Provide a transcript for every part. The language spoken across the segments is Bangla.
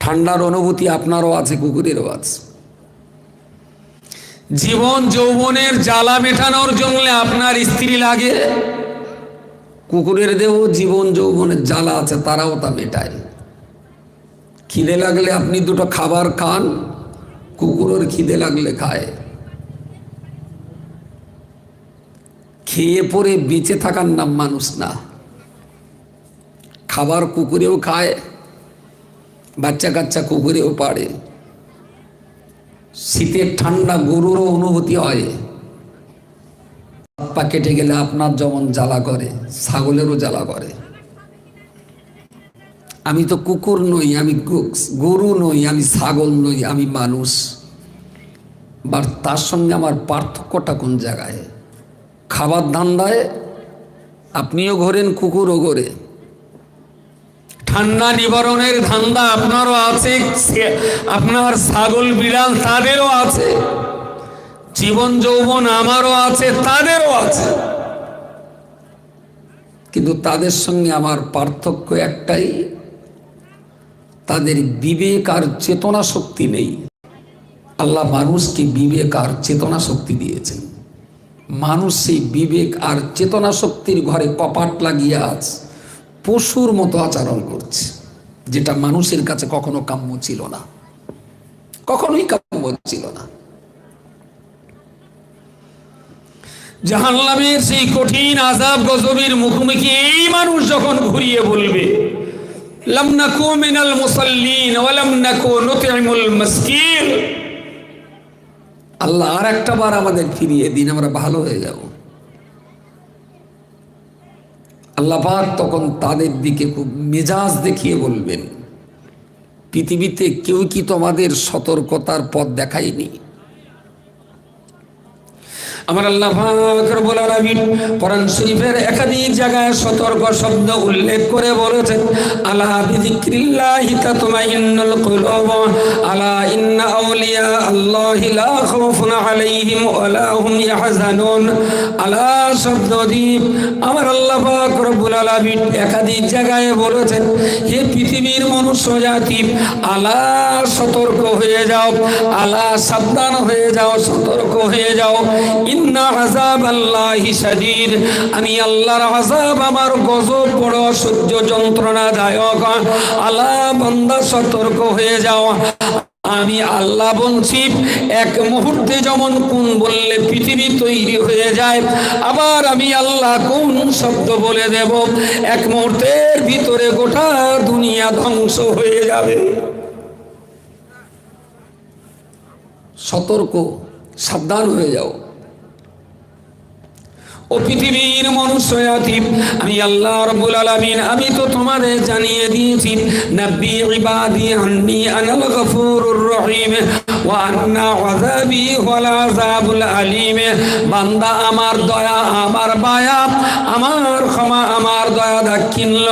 ঠান্ডার অনুভূতি আপনারও আছে, কুকুরেরও আছে। জীবন যৌবনের জ্বালা মেটানোর জন্য আপনার স্ত্রী লাগে, কুকুরের দেহ জীবন যৌবনের জ্বালা আছে, তারাও তা মেটায়। খিদে লাগলে আপনি দুটো খাবার খান, কুকুরের খিদে লাগলে খায়। খেয়ে পরে বেঁচে থাকার নাম মানুষ না। খাবার কুকুরেও খায়, বাচ্চা কাচ্চা কুকুরেও পারে। শীতের ঠান্ডা গরুরও অনুভূতি হয়। পা কেটে গেলে আপনার যেমন জ্বালা করে, ছাগলেরও জ্বালা করে। আমি তো কুকুর নই, আমি গরু নই, আমি ছাগল নই, আমি মানুষ। বাট তার সঙ্গে আমার পার্থক্যটা কোন জায়গায়? খাবার ধান্দায় আপনিও ঘোরেন, কুকুরও ঘোরে। ঠান্ডা নিবারণের ধান্দা আপনারও আছে, আপনার ছাগল বিড়াল তাদেরও আছে। জীবন যৌবন আমারও আছে, তাদেরও আছে। কিন্তু তাদের সঙ্গে আমার পার্থক্য একটাই, তাদের বিবেক আর চেতনা শক্তি নেই। আল্লাহ মানুষকে বিবেক আর চেতনা শক্তি দিয়েছেন। মানুষ সেই বিবেক আর চেতনা শক্তির ঘরে কপাট লাগিয়ে আছে, পশুর মতো আচরণ করছে, যেটা মানুষের কাছে কখনো কাম্য ছিল না, কখনোই কাম্য ছিল না। জাহান্নামের সেই কঠিন আযাব গজবের মুখোমুখি এই মানুষ যখন ঘুরিয়ে বলবে, লাম নাকু মিনাল মুসাল্লিন ওয়া লাম নাকু নুতইমুল মিসকিন, আল্লাহ আর একটা বার আমাদের ফিরিয়ে দিন, আমরা ভালো হয়ে যাব। আল্লাহ পাক তখন তাদের দিকে খুব মেজাজ দেখিয়ে বলবেন, পৃথিবীতে কেউ কি তোমাদের সতর্কতার পথ দেখায়নি? আমার আল্লাহ পাক রব্বুল আলামিন কোরআন শরীফের একাধিক জায়গায় সতর্ক শব্দ উল্লেখ করে বলেছেন, আলা বিযিকরিল্লাহি তাতমাইন্নুল কুলুব, আলা ইন্না আউলিয়া আল্লাহি লা খাউফুন আলাইহিম ওয়া লা হুম ইয়াহজানুন। আলা শব্দ দ্বীপ আমার আল্লাহ পাক রব্বুল আলামিন একাধিক জায়গায় বলেছেন, হে পৃথিবীর মনুষ্য জাতি, আলা সতর্ক হয়ে যাও, আলা সাবধান হয়ে যাও, সতর্ক হয়ে যাও। ইন্না আযাবাল্লাহি শাদীদ, আমি আল্লাহর আযাব, আমার গজব বড় সহ্য যন্ত্রণাদায়ক। আলা বান্দা সতর্ক হয়ে যাও, আমি আল্লাহ বলছি, এক মুহূর্তে যেমন কোন বললে পৃথিবী তৈরি হয়ে যায়, আবার আমি আল্লাহ কোন শব্দ বলে দেব, এক মুহূর্তের ভিতরে গোটা দুনিয়া ধ্বংস হয়ে যাবে। সতর্ক, সাবধান হয়ে যাও। ও পৃথিবীর মনুষ্যয়াতি, আমি আল্লাহ রাব্বুল আলামিন আমি তো তোমাদের জানিয়ে দিয়েছি, নব্বি ইবাদি আন্নী আনাল গফুরুর রহিম ওয়া আন্না আযাবি ওয়াল আযাবুল আলীম। বান্দা আমার দয়া, আমার মায়া, আমার ক্ষমা, আমার দয়া দাক্ষিণ্য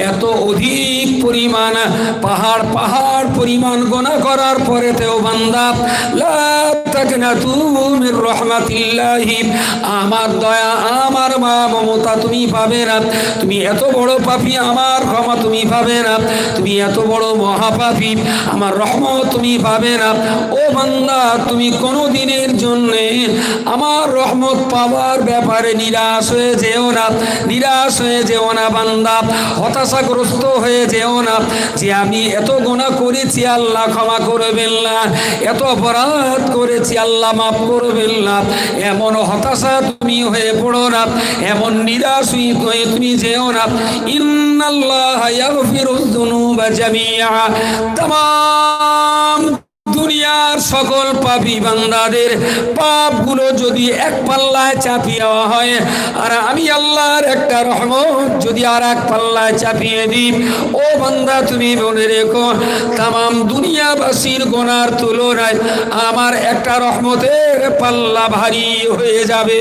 এত অধিক পরিমাণ, পাহাড় পাহাড় পরিমাণ গুনাহ করার পরেতেও বান্দা লা তাকনাতু মির রাহমাতিল্লাহি, আমার দয়া, আমার মা মমতা তুমি পাবে না। তুমি এত বড় পাপী, আমার ক্ষমা তুমি পাবে না। তুমি এত বড় মহাপাপী, আমার রহমত তুমি পাবে না। ও বান্দা, তুমি কোনো দিনের জন্য আমার রহমত পাওয়ার ব্যাপারে নিরাশ হয়ে যেও না, নিরাশ হয়ে যেও না বান্দা, হতাশাগ্রস্ত হয়ে যেও না যে আমি এত গুনাহ করেছি আল্লাহ ক্ষমা করবেন না, এত অপরাধ করেছি আল্লাহ মাফ করবেন না। এমন হতাশা তুমি হয়ে পড়ো না, এমন নিরাশ হয়ে তুমি যেও না। ইন্নাল্লাহা ইয়াগফিরুয যুনুবা জামিআ, তামাম দুনিয়ার সকল পাপী বান্দাদের পাপগুলো যদি এক পাল্লায় চাপিয়ে দেওয়া হয়, আর আমি আল্লাহর একটা রহমত যদি আর এক পাল্লায় চাপিয়ে দিই, ও বান্দা তুমি মনে রেখো, তামাম দুনিয়াবাসীর গুনার তুলনায় আমার একটা রহমতের পাল্লা ভারী হয়ে যাবে।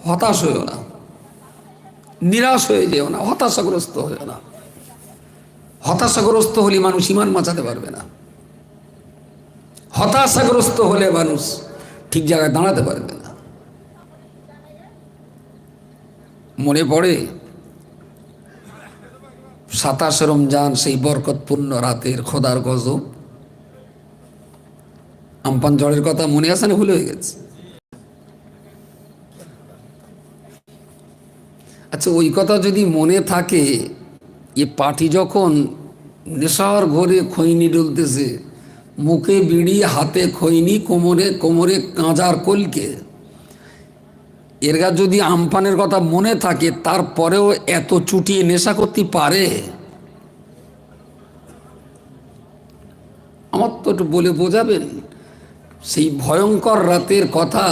হতাশ হয়েও না, নিরাশ হয়ে যেও না, হতাশাগ্রস্ত হয়েও না। হতাশাগ্রস্ত হলে মানুষ ঈমান বাঁচাতে পারবে না। হতাশাগ্রস্ত হলে মানুষ ঠিক জায়গায় দাঁড়াতে পারবে না। মনে পড়ে 27 রমজান, সেই বরকতপূর্ণ রাতের খোদার গজব। আমপান ঝড়ের কথা মনে আছে না ভুলে হয়ে গেছে? আচ্ছা, ওই কথা যদি মনে থাকে, এ পার্টি যখন নেশার ঘরে খৈনি ডুলতেছে, মুখে বিড়ি, হাতে খৈনি, কোমরে কোমরে কাঁজার কলকে, এরগা যদি আমপানের কথা মনে থাকে, তারপরেও এত চুটিয়ে নেশা করতে পারে? আমার তো একটু বলে বোঝাবেন। সেই ভয়ঙ্কর রাতের কথা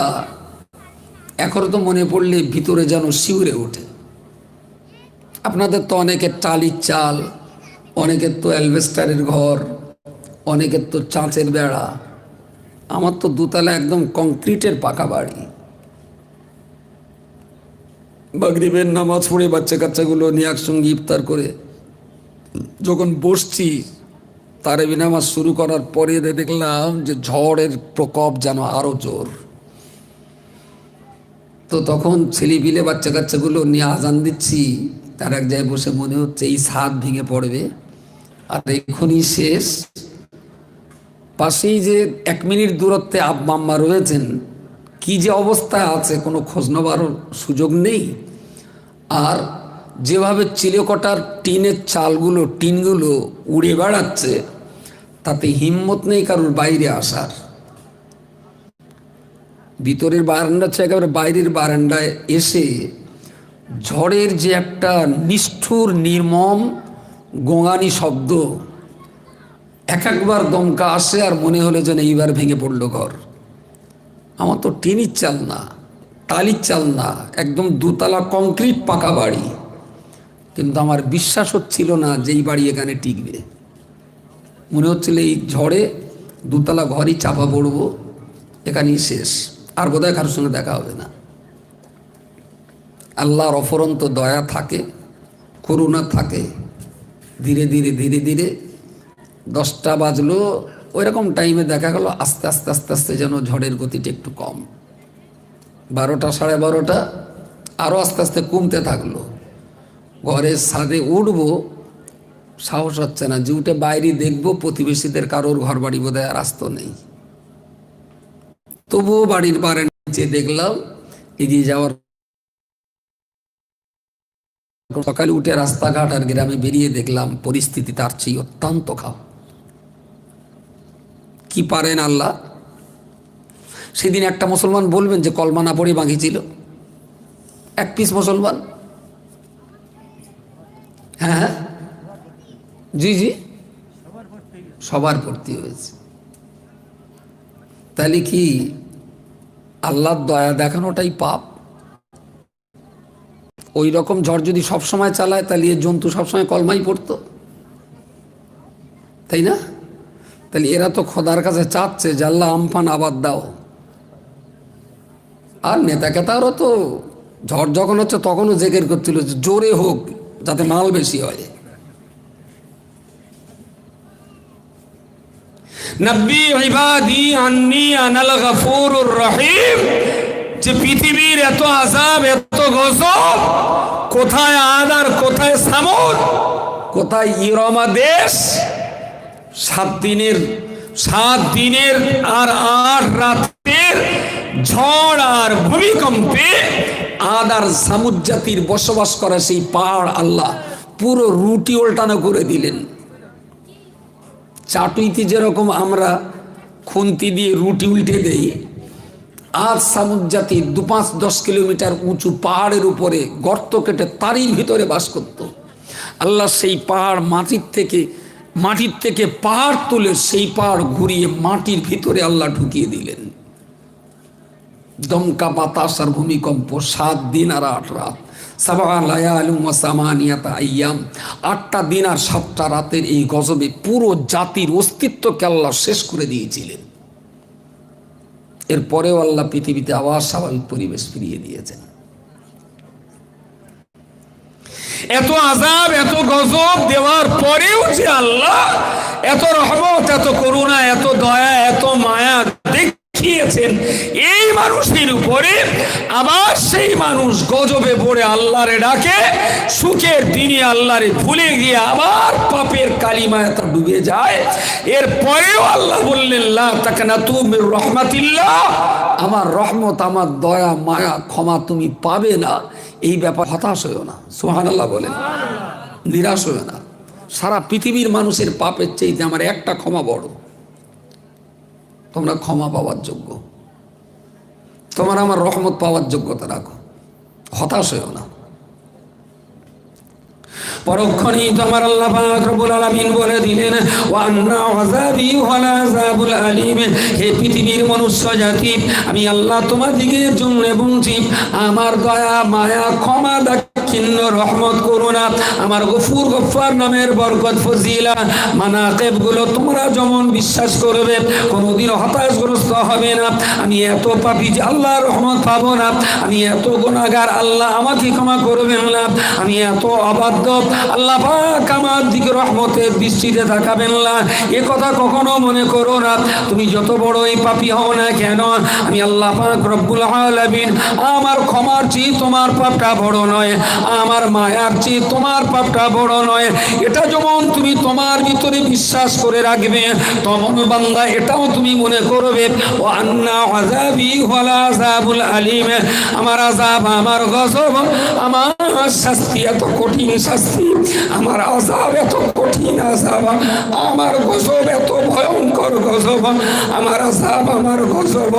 এখনো তো মনে পড়লে ভিতরে যেন শিউরে ওঠে। আপনাদের তো অনেকের টালির চাল, অনেকের তো অ্যালবেস্টারের ঘর, অনেকের তো চাঁচের বেড়া। আমার তো দুতলা একদম কংক্রিটের পাকা বাড়ি। মাগরিবের নামাজ পড়ে বাচ্চা কাচ্চাগুলো নিয়ে একসঙ্গে ইফতার করে যখন বসছি, তারাবি নামাজ শুরু করার পরে দেখলাম যে ঝড়ের প্রকোপ যেন আরো জোর। তো তখন ছেলেপিলে বাচ্চা কাচ্চাগুলো নিয়ে আজান দিচ্ছি, তার এক জায়গায় বসে মনে হচ্ছে এই ছাদ ভেঙে পড়বে আর এক্ষুনি শেষ। পাশেই যে 1 মিনিট দূরত্বে আব্বা আম্মা রয়েছেন, কি যে অবস্থায় আছে কোনো খোঁজ নেবার সুযোগ নেই। আর যেভাবে চিলেকটার টিনের চালগুলো, টিনগুলো উড়ে বেড়াচ্ছে, তাতে হিম্মত নেই কারোর বাইরে আসার। ভিতরের বারান্দা থেকে একেবারে বাইরের বারান্দায় এসে ঝড়ের যে একটা নিষ্ঠুর নির্মম গোঙানি শব্দ, একবার দমকা আসে আর মনে হলো যেন এইবার ভেঙে পড়লো ঘর। আমার তো টিনের চাল না, টালির চাল না, একদম দুতলা কংক্রিট পাকা বাড়ি, কিন্তু আমার বিশ্বাস হচ্ছিল না যে এই বাড়ি এখানে টিকবে। মনে হচ্ছিল এই ঝড়ে দুতলা ঘরই চাপা পড়বো, এখানেই শেষ, আর বোধহয় কারোর সঙ্গে দেখা হবে না। আল্লাহর অফরন্ত দয়া থাকে, করুণা থাকে। ধীরে ধীরে ধীরে ধীরে 10টা বাজলো, ওইরকম টাইমে দেখা গেল আস্তে আস্তে আস্তে আস্তে যেন ঝড়ের গতিটা একটু কম। 12টা, 12:30, আরও আস্তে আস্তে কমতে থাকলো। ঘরের ছাদে উঠবো, সাহস হচ্ছে না যে উঠে বাইরে দেখবো প্রতিবেশীদের কারোর ঘর বাড়ি বোধহয় আর আস্ত নেই। তবুও বাড়ির বারান্দায় দেখলাম এগিয়ে যাওয়ার। সকালে উঠে রাস্তাঘাট আর গ্রামে বেরিয়ে দেখলাম পরিস্থিতি তার চেয়ে অত্যন্ত খারাপ। কি পারেন আল্লাহ। সেদিন একটা মুসলমান বলবেন যে কলমা না পড়ে বাঁধিয়েছিল? 1 পিস মুসলমান। হ্যাঁ, জি জি, সবার ভর্তি হয়েছে। তাহলে কি আল্লাহর দয়া দেখানোটাই পাপ? ওই রকম ঝড় যদি সবসময় চালায়, তাহলে এ জন্তু সবসময় কলমাই পড়তো, তাই না? তাহলে এরা তো খোদার কাছে চাচ্ছে যে আল্লাহ আমফান আবাদ দাও। আর নেতা কেতারও তো ঝড় যখন হচ্ছে তখনও জেকের করছিল যে জোরে হোক যাতে মাল বেশি হয়। নব্বি ইবাদি আন্নী আনাল গফুরুর রহিম। যে পৃথিবীর এত আযাব, এত গজব, কোথায় আদ আর কোথায় সামুদ, কোথায় ইরমা দেশ, 7 দিনের আর 8 রাতের ঝড় আর ভূমিকম্পে আদ আর সামুদ জাতির বসবাস করা সেই পাহাড় আল্লাহ পুরো রুটি উল্টানো করে দিলেন। চাটুইতে যেরকম আমরা খুন্তি দিয়ে রুটি উল্টে দেই, আজ সামুদ জাতি 2-5-10 কিলোমিটার উঁচু পাহাড়ের উপরে গর্ত কেটে তারই ভিতরে বাস করত। আল্লাহ সেই পাহাড় মাটির থেকে পাহাড় তুলে সেই পাহাড় ঘুরিয়ে মাটির ভিতরে আল্লাহ ঢুকিয়ে দিলেন। দমকা বাতাস আর ভূমিকম্প, 7 দিন আর 8 রাত, 8টা দিন আর 7টা রাতের এই গজবে পুরো জাতির অস্তিত্বকে আল্লাহ শেষ করে দিয়েছিলেন। এরপরেও আল্লাহ পৃথিবীতে আবার স্বাভাবিক পরিবেশ ফিরিয়ে দিয়েছেন। এত আযাব, এত গজব দেওয়ার পরেও যে আল্লাহ এত রহমত, এত করুণা, এত দয়া, এত মায়া শিখিয়েছেন এই মানুষের উপরে, আবার সেই মানুষ গজবে পড়ে আল্লাহরে ডাকে, সুখের দিনে আল্লাহরে ভুলে গিয়ে আবার পাপের কালিমায় তা ডুবে যায়। এরপরেও আল্লাহ বললেন লা তাকনাতু মির রাহমাতিল্লাহ, আমার রহমত, আমার দয়া মায়া ক্ষমা তুমি পাবে না, এই ব্যাপার হতাশ হইও না। সুবহানাল্লাহ বলেন, নিরাশ হইও না। সারা পৃথিবীর মানুষের পাপের চাইতে আমার একটা ক্ষমা বড়। তোমরা ক্ষমা পাওয়ার যোগ্য, তোমার আমার রহমত পাওয়ার যোগ্যতা রাখো, হতাশ হইও না। পরক্ষণেই তোমার আল্লাহ পাক রব্বুল আলামিন বলে দিলেন ওয়া আন্না আযাবি ওয়াল আযাবুল আলীম, হে পৃথিবীর মনুষ্য জাতি, আমি আল্লাহ তোমাদিগের জন্য বলছি আমার দয়া মায়া ক্ষমা দাক্ষিণ্য রহমত করুণা, আমার গফুর গফফার নামের বরকত ফজিলা মানাকিব গুলো তোমরা যেমন বিশ্বাস করবে, কোনোদিন হতাশগ্রস্ত হবে না। আমি এত পাপী যে আল্লাহর রহমত পাবো না, আমি এত গুনাহগার আল্লাহ আমাকে ক্ষমা করবেন না, আমি এত অবাধ্য আল্লাহ পাক আমার দিকে রহমতের দৃষ্টিতে তাকাবেন না, এ কথা কখনো মনে করো না। তুমি যত বড়ই পাপী হও না কেন, আমি আল্লাহ পাক রব্বুল আলামিন আমার ক্ষমার চেয়ে তোমার পাপটা বড় নয়, আমার মায়ার চেয়ে তোমার পাপটা বড় নয়। এটা যেমন তুমি তোমার ভিতরে বিশ্বাস করে রাখবে, তমন বান্দা এটাও তুমি মনে করবে ও আন্না আযাবি ওয়াল আযাবুল আলীম, আমার আযাব, আমার গজব, আমার শাস্তি এত কঠিন শাস্তি, আমার আযাব এত কঠিন আযাব, আমার গজব এত ভয়ঙ্কর গজব, আমার আযাব, আমার গজব,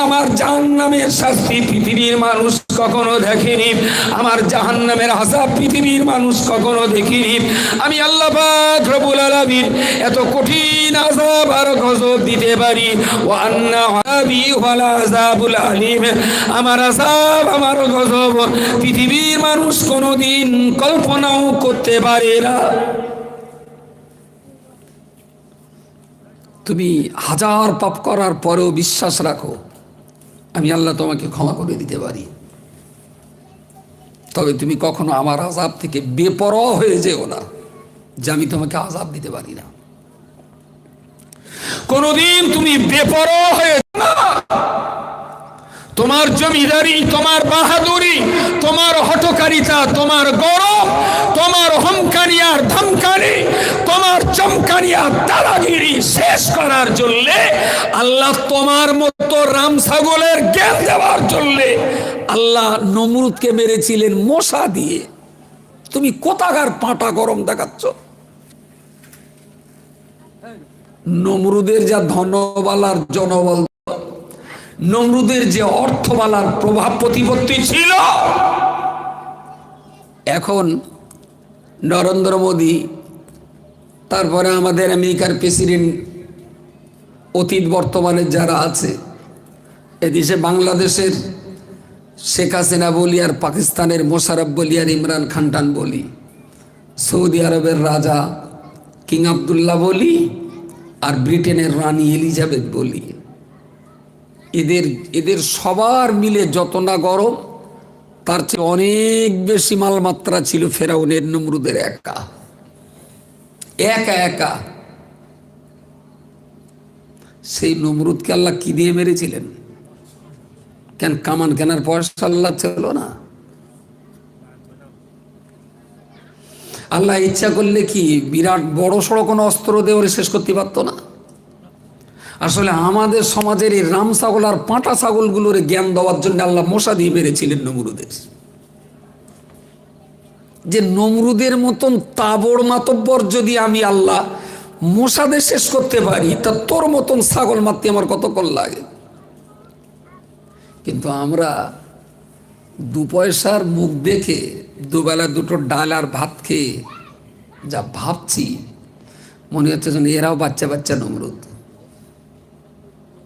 আমার জাহান্নামের শাস্তি পৃথিবীর মানুষ কখনো দেখেনি, আমার জাহান্নামের আযাব পৃথিবীর মানুষ কখনো দেখেনি। আমি আল্লাহ পাক রব্বুল আলামিন এত কঠিন আযাব আর গজব দিতে পারি। ওয়া আন্না আযাবি ওয়াল আযাবুল আলীম, আমার আযাব, আমার গজব পৃথিবীর মানুষ কোনোদিন কল্পনাও করতে পারে না। তুমি হাজার পাপ করার পরেও বিশ্বাস রাখো আমি আল্লাহ তোমাকে ক্ষমা করে দিতে পারি, তবে তুমি কখনো আমার আযাব থেকে বেপরোয়া হয়ে যেও না যে আমি তোমাকে আযাব দিতে পারি না। কোনোদিন তুমি বেপরোয়া হয়ে না। তোমার জমিদারি, তোমার বাহাদুরি, তোমার হঠকারিতা, তোমার গরম, তোমার হমকানি আর ধমকানি, তোমার চমকানি আর দাদাগিরি শেষ করার জন্য আল্লাহ তোমার মতো রাম ছাগলের জ্ঞান দেওয়ার জন্য আল্লাহ নমরুদকে মেরেছিলেন মশা দিয়ে। তুমি কোথাকার পাটা গরম দেখাচ্ছ? নমরুদের যা ধনবালার জনবল, নমরুদের যে অর্থবালার প্রভাব প্রতিপত্তি ছিল, এখন নরেন্দ্র মোদী, তারপরে আমাদের আমেরিকার প্রেসিডেন্ট, অতীত বর্তমানে যারা আছে, এদেশে বাংলাদেশের শেখ হাসিনা বলি, আর পাকিস্তানের মোশাররফ বলি, আর ইমরান খান বলি, সৌদি আরবের রাজা কিং আবদুল্লাহ বলি, আর ব্রিটেনের রানী এলিজাবেথ বলি, এদের সবার মিলে যত না গরম, তার চেয়ে অনেক বেশি মালমাত্রা ছিল ফেরাউনের, নমরুদের একা একা। সেই নমরুদকে আল্লাহ কি দিয়ে মেরেছিলেন? কেন কামান কেনার পয়সা আল্লাহ ছিল না? আল্লাহ ইচ্ছা করলে কি বিরাট বড় সড়ো কোনো অস্ত্র দিয়ে ওরে শেষ করতে পারতো না? আসলে আমাদের সমাজের এই রাম ছাগল আর পাঁটা ছাগলগুলোর জ্ঞান দেওয়ার জন্য আল্লাহ মশা দিয়ে মেরেছিলেন নমরুদের। যে নমরুদের মতন তাবড় মাতব্বর যদি আমি আল্লাহ মশাদের শেষ করতে পারি, তা তোর মতন ছাগল মারতে আমার কতক্ষণ লাগে? কিন্তু আমরা দু পয়সার মুখ দেখে দুবেলা দুটো ডাল আর ভাত খেয়ে যা ভাবছি, মনে হচ্ছে যেন এরাও বাচ্চা বাচ্চা নমরুদ,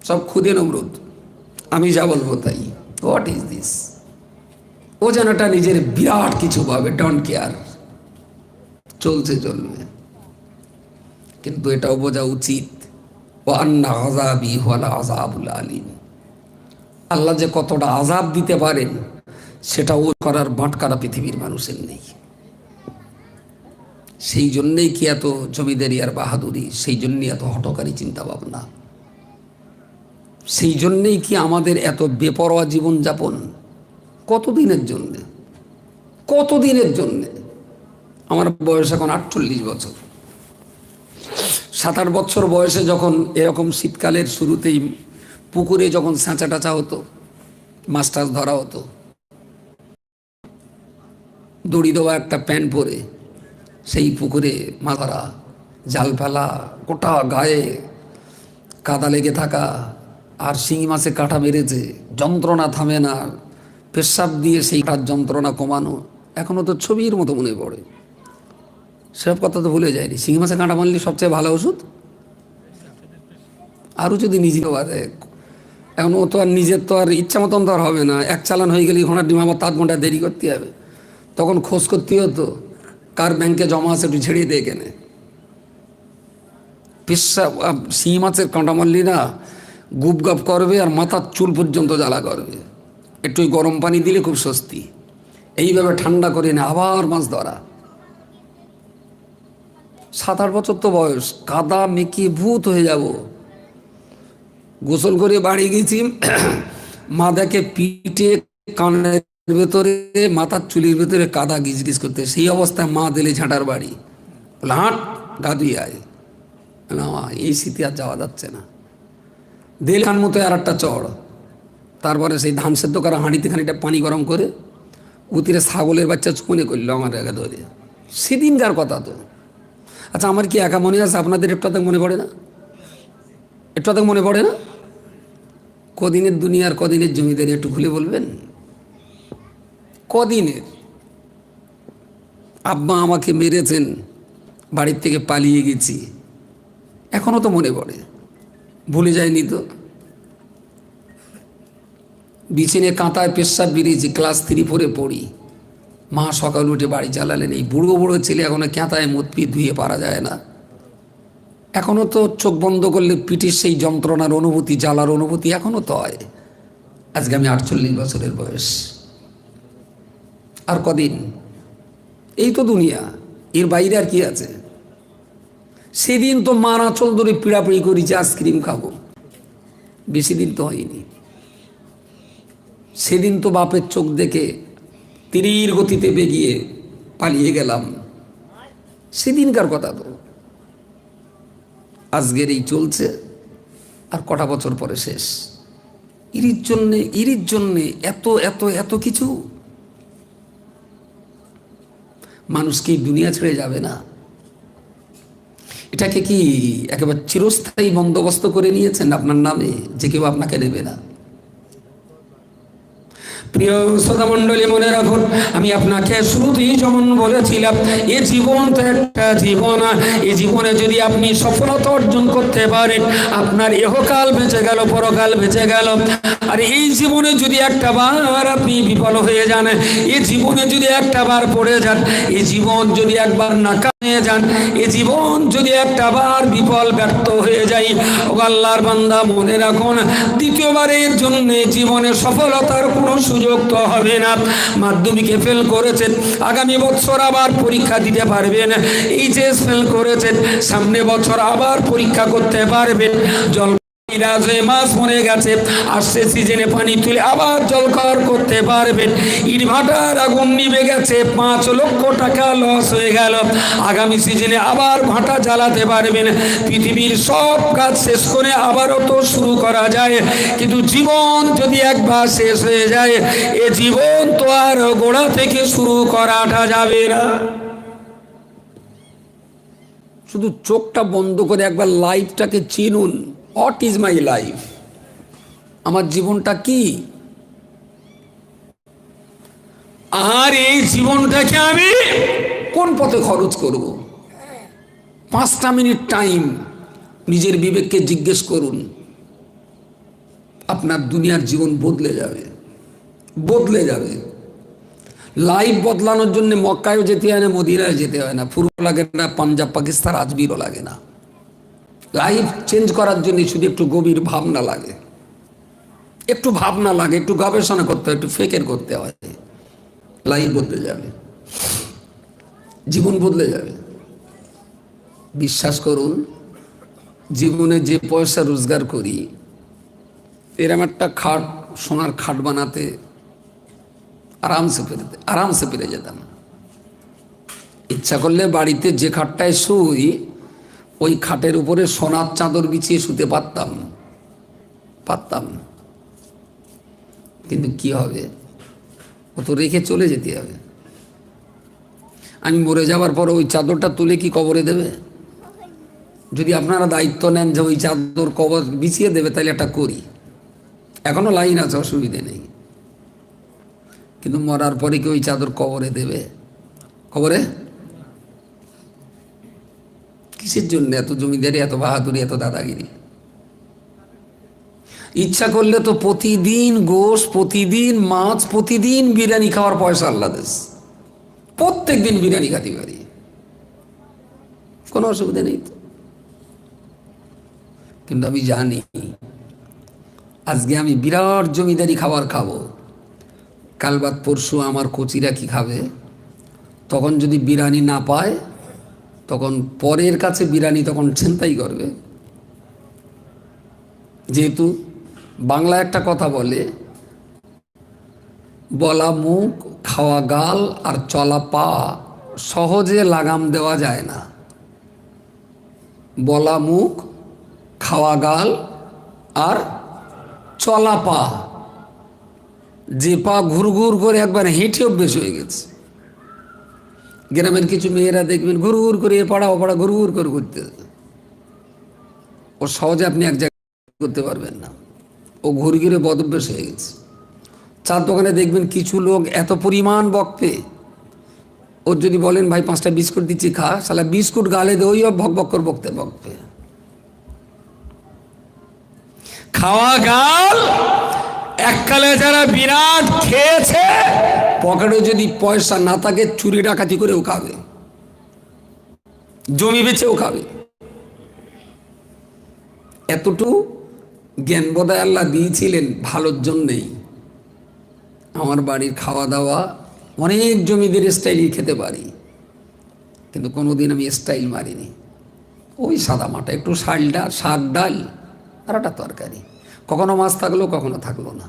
সব খুদে নমরুদ। আমি যা বলবো তাই। What is this? ও যেন এটা নিজের বিরাট কিছু ভাবে, ডোন্ট কেয়ার, চলছে চলবে। কিন্তু এটাও বোঝা উচিত ও আন্না আযাবি ওয়াল আযাবুল আলীম, আল্লাহ যে কতটা আযাব দিতে পারেন সেটা ও করার বাটকারা পৃথিবীর মানুষের নেই। সেই জন্যেই কি এত জমিদারি আর বাহাদুরি, সেই জন্যই এত হঠকারী চিন্তা ভাবনা। সেই জন্যেই কি আমাদের এত বেপরোয়া জীবনযাপন? কতদিনের জন্যে? কতদিনের জন্যে? আমার বয়স এখন 48 বছর। 7-8 বছর বয়সে যখন এরকম শীতকালের শুরুতেই পুকুরে যখন ছাঁচা টাচা হতো, মাছ টাছ ধরা হতো, দড়ি দেওয়া একটা প্যান্ট পরে সেই পুকুরে মাছ ধরা, জাল ফেলা, গোটা গায়ে কাদা লেগে থাকা, আর শিঙি মাছে কাঁটা মেরেছে, যন্ত্রণা থামে না, পেশাব দিয়ে সেই কাটার যন্ত্রণা কমানো, এখনও তো ছবির মতো মনে পড়ে। সব কথা তো ভুলে যায়নি। শিঙি মাছে কাঁটা মারলে সবচেয়ে ভালো ওষুধ। আরও যদি নিজে বাদে, এখন ও তো আর নিজের তো আর ইচ্ছা মতন তো আর হবে না। এক চালান হয়ে গেলে ঘোড়ার ডিম আমার 7 ঘন্টা দেরি করতে হবে। তখন খোঁজ করতে হতো কার ব্যাংকে জমা আছে, একটু ছেড়িয়ে দিয়ে কেনে। পেশাব শিঙি মাছের কাঁটা মারলি না, গুপ গাপ করবে আর মাথার চুল পর্যন্ত জ্বালা করবে। একটু গরম পানি দিলে খুব স্বস্তি। এইভাবে ঠান্ডা করে না আবার মাছ ধরা। 7-8 বছর তো বয়স, কাদা মেখে ভূত হয়ে যাব। গোসল করে বাড়ি গেছি, মা দেখে পিঠে, কানের ভেতরে, মাথার চুলির ভেতরে কাদা গিজ গিজ করতে। সেই অবস্থায় মা দিলে ঝাঁটার বাড়ি, বলে হাঁট গা ধুয়ে আয়। না, এই স্মৃতি আর যাওয়া যাচ্ছে না। দিলখান মতো আর একটা চড়। তারপরে সেই ধান সেদ্ধ করা হাঁড়িতে খানিকটা পানি গরম করে উতিরে ছাগলের বাচ্চা চুপনে করলো আমার একা ধরে। সেদিনকার কথা তো। আচ্ছা, আমার কি একা মনে আছে? আপনাদের একটু আধ মনে পড়ে না? একটু আধ মনে পড়ে না? কদিনের দুনিয়ার, কদিনের জমিদারি একটু খুলে বলবেন? কদিনের? আব্বা আমাকে মেরেছেন, বাড়ির থেকে পালিয়ে গেছি, এখনও তো মনে পড়ে, ভুলে যায়নি তো। বিছানে কাঁথায় পেশাব বেরিয়েছি, ক্লাস 3-4 পড়ি। মা সকাল উঠে বাড়ি চালালেন। এই বুড়ো বুড়ো ছেলে এখনো কাঁথায় মুতপি ধুয়ে পারা যায় না। এখনও তো চোখ বন্ধ করলে পিঠের সেই যন্ত্রণার অনুভূতি, জ্বালার অনুভূতি এখনও তো হয়। আজকে আমি 48 বছরের বয়স। আর কদিন? এই তো দুনিয়া, এর বাইরে আর কি আছে? সেদিন তো মার আঁচল ধরে পিড়াপিড়ি করেছি আইসক্রিম খাবো, বেশি দিন তো হয়নি। সেদিন তো বাপের চোখ দেখে তীর গতিতে বেগিয়ে পালিয়ে গেলাম, সেদিনকার কথা তো। আজকের এই চলছে, আর কটা বছর পরে শেষ। এর জন্যে এত এত এত কিছু। মানুষ কি দুনিয়া ছেড়ে যাবে না? এটাকে কি একেবারে চিরস্থায়ী বন্দোবস্ত করে নিয়েছেন আপনার নামে, যে কেউ আপনাকে নেবে না? প্রিয় শ্রোতা মণ্ডলী, মনে রাখুন, আমি আপনাকে শুরুতেই যেমন বলেছিলাম, এ জীবন তো একটা জীবন। এই জীবনে যদি আপনি সফলতা অর্জন করতে পারেন, আপনার ইহকাল বেঁচে গেল, পরকাল বেঁচে গেল। আর এই জীবনে যদি একটা বার আপনি বিফল হয়ে যান, এই জীবনে যদি একটা বার পড়ে যান, এই জীবন যদি একবার নাকাম হয়ে যান, এই জীবন যদি একটা বার বিফল ব্যর্থ হয়ে যায়, ও আল্লাহর বান্দা মনে রাখুন, দ্বিতীয়বারের জন্য জীবনে সফলতার কোনো সুযোগ তো হবে না। মাধ্যমিকে ফেল করেছেন, আগামী বছর আবার পরীক্ষা দিতে পারবেন। এইচএস ফেল করেছেন, সামনে বছর আবার পরীক্ষা করতে পারবেন। জল মাছ মরে গেছে, আসছে সিজনে পানি তুলে আবার জল খাওয়ার করতে পারবেন। ইনভার্টার আগুন নিভে গেছে, 5 লক্ষ টাকা লস হয়ে গেল, আগামী সিজনে আবার ভাটা জ্বালাতে পারবেন। পৃথিবীর সব কাজ শেষ করে আবারও তো শুরু করা যায়, কিন্তু জীবন যদি একবার শেষ হয়ে যায়, এ জীবন তো আর গোড়া থেকে শুরু করাটা যাবে না। শুধু চোখটা বন্ধ করে একবার লাইফটাকে চিনুন। What is my life? আমার জীবনটা কি? আর এই জীবনটাকে আমি কোন পথে খরচ করব? 5টা মিনিট টাইম নিজের বিবেককে জিজ্ঞেস করুন, আপনার দুনিয়ার জীবন বদলে যাবে, বদলে যাবে। লাইফ বদলানোর জন্য মক্কায়ও যেতে হয় না, মদিনায় যেতে হয় না, ফুরফু লাগে না, পাঞ্জাব পাকিস্তান আজমিরও লাগে না। লাইফ চেঞ্জ করার জন্য শুধু একটু গভীর ভাবনা লাগে, একটু ভাবনা লাগে, একটু গবেষণা করতে হয়, একটু ফেকের করতে হয়। লাইফ বদলে যাবে, জীবন বদলে যাবে। বিশ্বাস করুন, জীবনে যে পয়সা রোজগার করি, এরম একটা খাট, সোনার খাট বানাতে আরামসে পেরে যেতাম। ইচ্ছা করলে বাড়িতে যে খাটটায় শুই ওই খাটের উপরে সোনার চাদর বিছিয়ে শুতে পারতাম। কিন্তু কি হবে, ও তো রেখে চলে যেতে হবে। আমি মরে যাওয়ার পর ওই চাদরটা তুলে কি কবরে দেবে? যদি আপনারা দায়িত্ব নেন যে ওই চাদর কবর বিছিয়ে দেবে, তাহলে একটা করি। এখনো লাইন আছে, অসুবিধে নেই। কিন্তু মরার পরে কি ওই চাদর কবরে দেবে? কবরে কিসের জন্য এত জমিদারি, এত বাহাদুরি, এত দাদাগিরি? ইচ্ছা করলে তো প্রতিদিন গোশ, প্রতিদিন মাছ, প্রতিদিন বিরিয়ানি খাওয়ার পয়সা আল্লাহ দেশ, প্রত্যেক দিন বিরিয়ানি খাতে পারি, কোনো অসুবিধা নেই তো। কিন্তু আমি জানি আজকে আমি বিরাট জমিদারি খাবার খাবো, কাল বাদ পরশু আমার কচিরা কি খাবে? তখন যদি বিরিয়ানি না পায়, তখন পরের কাছে বিরিয়ানি তখন ছিনতাই করবে। যেহেতু বাংলা একটা কথা বলে, বলা মুখ, খাওয়া গাল আর চলা পা সহজে লাগাম দেওয়া যায় না। বলা মুখ, খাওয়া গাল আর চলা পা, যে পা ঘুরঘুর করে একবার হেঁটে অভ্যেস হয়ে গেছে। গ্রামের কিছু মেয়েরা দেখবেন ঘুরঘুর করে এ পাড়া ও পাড়া ঘুরঘুর করে ঘুরতে, ও সহজে আপনি এক জায়গায় করতে পারবেন না, ও ঘুরে ঘুরে বদভ্যাস হয়ে গেছে। চার দোকানে দেখবেন কিছু লোক এত পরিমাণ বকবে, ওর যদি বলেন ভাই 5টা বিস্কুট দিচ্ছি খা, শালা বিস্কুট গালে দে, ওই ভক ভক করে বকবে। খাওয়া গাল, এককালে যারা বিরাট খেয়েছে, পকেটে যদি পয়সা না থাকে চুরি ডাকাতি করেও খাবে, জমি বেচেও খাবে। এতটুকু জ্ঞান বোধহয় আল্লাহ দিয়েছিলেন ভালোর জন্যেই। আমার বাড়ির খাওয়া দাওয়া অনেক জমিদের স্টাইলই খেতে পারি, কিন্তু কোনোদিন আমি স্টাইল মারিনি। ওই সাদা মাটা, একটু শাক ডাল আর একটা তরকারি, কখনো মাছ থাকলো কখনো থাকলো না,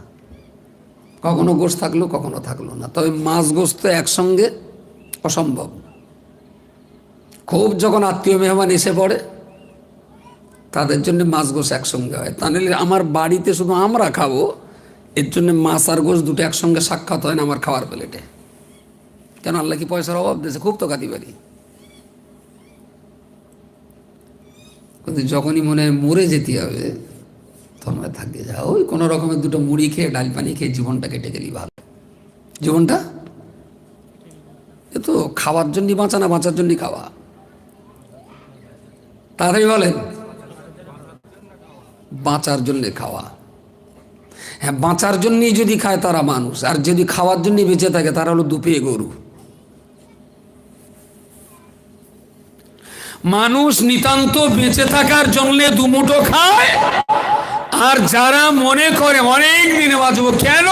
কখনো গোশ থাকলো কখনো থাকলো না। তবে মাছ গোশ তো একসঙ্গে অসম্ভব। খুব যখন আত্মীয় মেহমান এসে পড়ে তাদের জন্য মাছ গোশ একসঙ্গে হয়, তা নাহলে আমার বাড়িতে শুধু আমরা খাবো, এর জন্য মাছ আর গোশ দুটো একসঙ্গে সাক্ষাৎ হয় না আমার খাওয়ার প্লেটে। কেন, আল্লাহ কি পয়সার অভাব দিয়েছে? খুব তো খাতি পারি, কিন্তু যখনই মনে হয় মরে যেতে হবে তখন থাকে যা, ওই কোনো রকমের দুটো মুড়ি খেয়ে ডাল পানি খেয়ে জীবনটা কেটে গেলেই ভালো। জীবনটা এ তো খাওয়ার জন্যই বাঁচা না, বাঁচার জন্যই খাওয়া। তাড়াতাড়ি বলেন, বাঁচার জন্যে খাওয়া। হ্যাঁ, বাঁচার জন্যই যদি খায় তারা মানুষ, আর যদি খাওয়ার জন্যই বেঁচে থাকে তারা হলো দুপিয়ে গরু। মানুষ নিতান্ত বেঁচে থাকার জন্য দুমুঠো খায়, আর যারা মনে করে অনেক দিনে বাঁচবো, কেন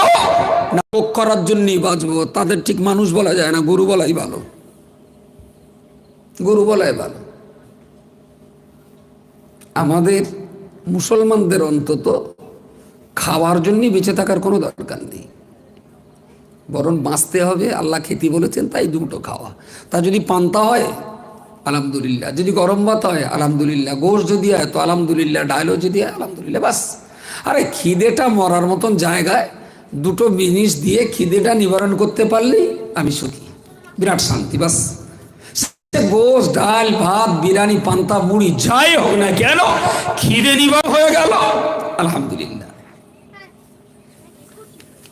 না ভোগ করার জন্যই বাঁচবো, তাদের ঠিক মানুষ বলা যায় না, গরু বলাই ভালো, গরু বলাই ভালো। আমাদের মুসলমানদের অন্তত খাওয়ার জন্যই বেঁচে থাকার কোনো দরকার নেই, বরং বাঁচতে হবে, আল্লাহ খেতে বলেছেন, তাই দুটো খাওয়া। তা যদি পান্তা হয় আলহামদুলিল্লাহ, যদি গরম ভাত হয় আলহামদুলিল্লাহ, গোশ যদি হয় তো আলহামদুলিল্লাহ, ডালও যদি হয় আলহামদুলিল্লাহ, বাস। আরে খিদেটা মরার মতন জায়গায় দুটো জিনিস দিয়ে খিদেটা নিবারণ করতে পারলেই আমি সুখী, বিরাট শান্তি, বাস। গোশ, ডাল, ভাত, বিরিয়ানি, পান্তা, মুড়ি যাই হোক না কেন, খিদে নিবারণ হয়ে গেল আলহামদুলিল্লাহ।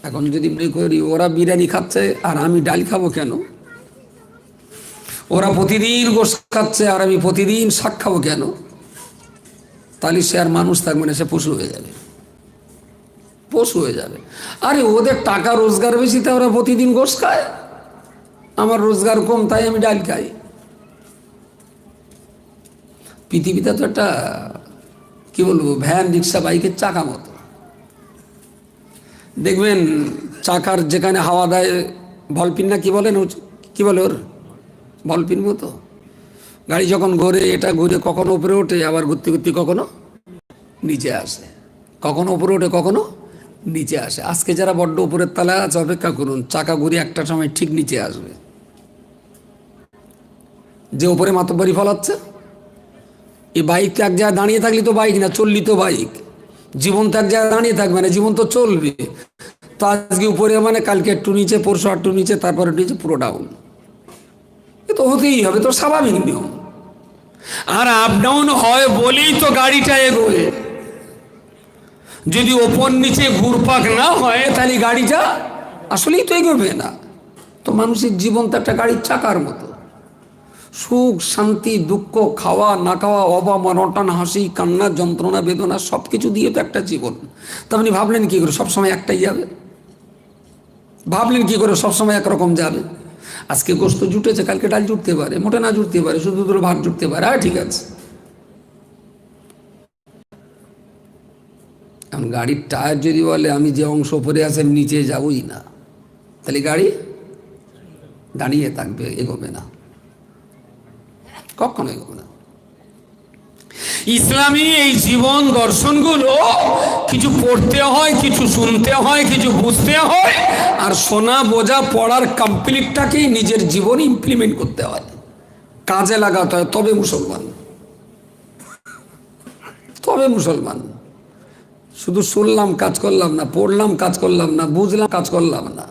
এখন যদি মনে করি ওরা বিরিয়ানি খাচ্ছে আর আমি ডাল খাবো কেন, ওরা প্রতিদিন গোশ খাচ্ছে আর আমি প্রতিদিন শাক খাবো কেন, তাহলে সে আর মানুষ থাকবে না, সে পশু হয়ে যাবে, পশু হয়ে যাবে। আরে ওদের টাকা রোজগার বেশি, তাই ওরা প্রতিদিন গোশ খায়, আমার রোজগার কম তাই আমি ডাল খাই। পৃথিবীতে তো একটা কি বলবো, ভ্যান, রিক্সা, বাইকের চাকা মতো। দেখবেন চাকার যেখানে হাওয়া দেয়, ভলপিন না কি বলেন, কি বলে ওর, ভলপিন মতো। গাড়ি যখন ঘোরে, এটা ঘুরে কখনো উপরে ওঠে, আবার ঘুরতে ঘুরতে কখনো নিচে আসে। কখনো উপরে ওঠে, কখনো নিচে আসে। আজকে যারা বড্ড উপরের তলায় আছে, অপেক্ষা করুন, চাকা ঘুরে একটা সময় ঠিক নিচে আসবে। যে উপরে মাতব্বরি ফলাচ্ছে, এই বাইক এক জায়গায় দাঁড়িয়ে থাকলে তো বাইক না, চললি তো বাইক। জীবন তো এক জায়গায় দাঁড়িয়ে থাকবে না, জীবন তো চলবে। তো আজকে উপরে মানে কালকে একটু নিচে, পরশু একটু নিচে, তারপরে নিচে, পুরো ডাউন। এ তো হতেই হবে, তো স্বাভাবিক নিয়ম। আর আপ ডাউন হয় বলেই তো গাড়িটা এগোয়। যদি ওপর নিচে ঘুরপাক না হয় তাহলে গাড়িটা আসলেই তো এগোবে না। তো মানুষের জীবন তো একটা গাড়ির চাকার মতো। সুখ, শান্তি, দুঃখ, খাওয়া না খাওয়া, অভাব অনটন, হাসি কান্না, যন্ত্রণা, বেদনা, সব কিছু দিয়ে তো একটা জীবন। তা আপনি ভাবলেন কি করে সবসময় একটাই যাবে? ভাবলেন কি করে সবসময় একরকম যাবে? আজকে গোস্ত জুটেছে, কালকে ডাল জুটতে পারে, মোটে না জুটতে পারে, শুধু দুটো ভাত জুটতে পারে। হ্যাঁ, ঠিক আছে। এখন গাড়ির টায়ার যদি বলে আমি যে অংশ পরে আছে নিচে যাবই না, তাহলে গাড়ি দাঁড়িয়ে থাকবে, এগোবে না, কখনো এগোবে না। ইসলামী এই জীবন দর্শনগুলো কিছু পড়তে হয়, কিছু শুনতে হয়, কিছু বুঝতে হয়, আর শোনা বোঝা পড়ার কমপ্লিটটাকেই নিজের জীবনে ইমপ্লিমেন্ট করতে হয়, কাজে লাগাতে হয়। তবে মুসলমান, তবে মুসলমান। শুধু শুনলাম কাজ করলাম না, পড়লাম কাজ করলাম না, বুঝলাম কাজ করলাম না,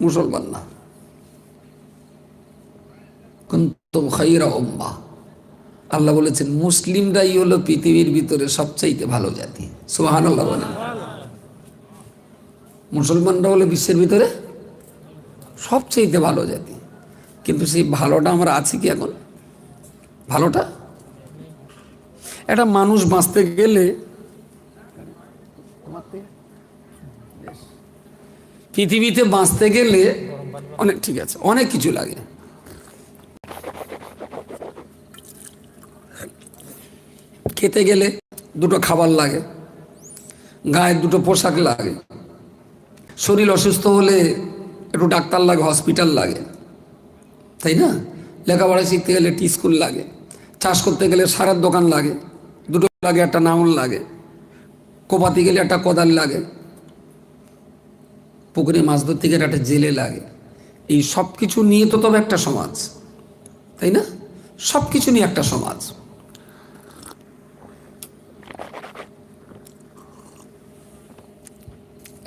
মুসলমান না। কুনতুম খায়রা উম্মাহ, আল্লাহ বলেছেন মুসলিমরাই হলো পৃথিবীর ভিতরে সবচাইতে ভালো জাতি। সুবহানাল্লাহ বলেন। মুসলমানরা হলো বিশ্বের ভিতরে সবচাইতে ভালো জাতি। কিন্তু সেই ভালোটা আমরা আছি কি এখন? ভালোটা, একটা মানুষ বাঁচতে গেলে, পৃথিবীতে বাঁচতে গেলে অনেক, ঠিক আছে, অনেক কিছু লাগে। খেতে গেলে দুটো খাবার লাগে, গায়ে দুটো পোশাক লাগে, শরীর অসুস্থ হলে একটু ডাক্তার লাগে, হসপিটাল লাগে, তাই না? লেখাপড়া শিখতে গেলে একটি স্কুল লাগে, চাষ করতে গেলে সারের দোকান লাগে, দুটো লাগে, একটা নাঙল লাগে, কোপাতে গেলে একটা কোদাল লাগে, পুকুরে মাছ ধরতে গেলে একটা জেলে লাগে। এই সব কিছু নিয়ে তো তবে একটা সমাজ, তাই না? সব কিছু নিয়ে একটা সমাজ।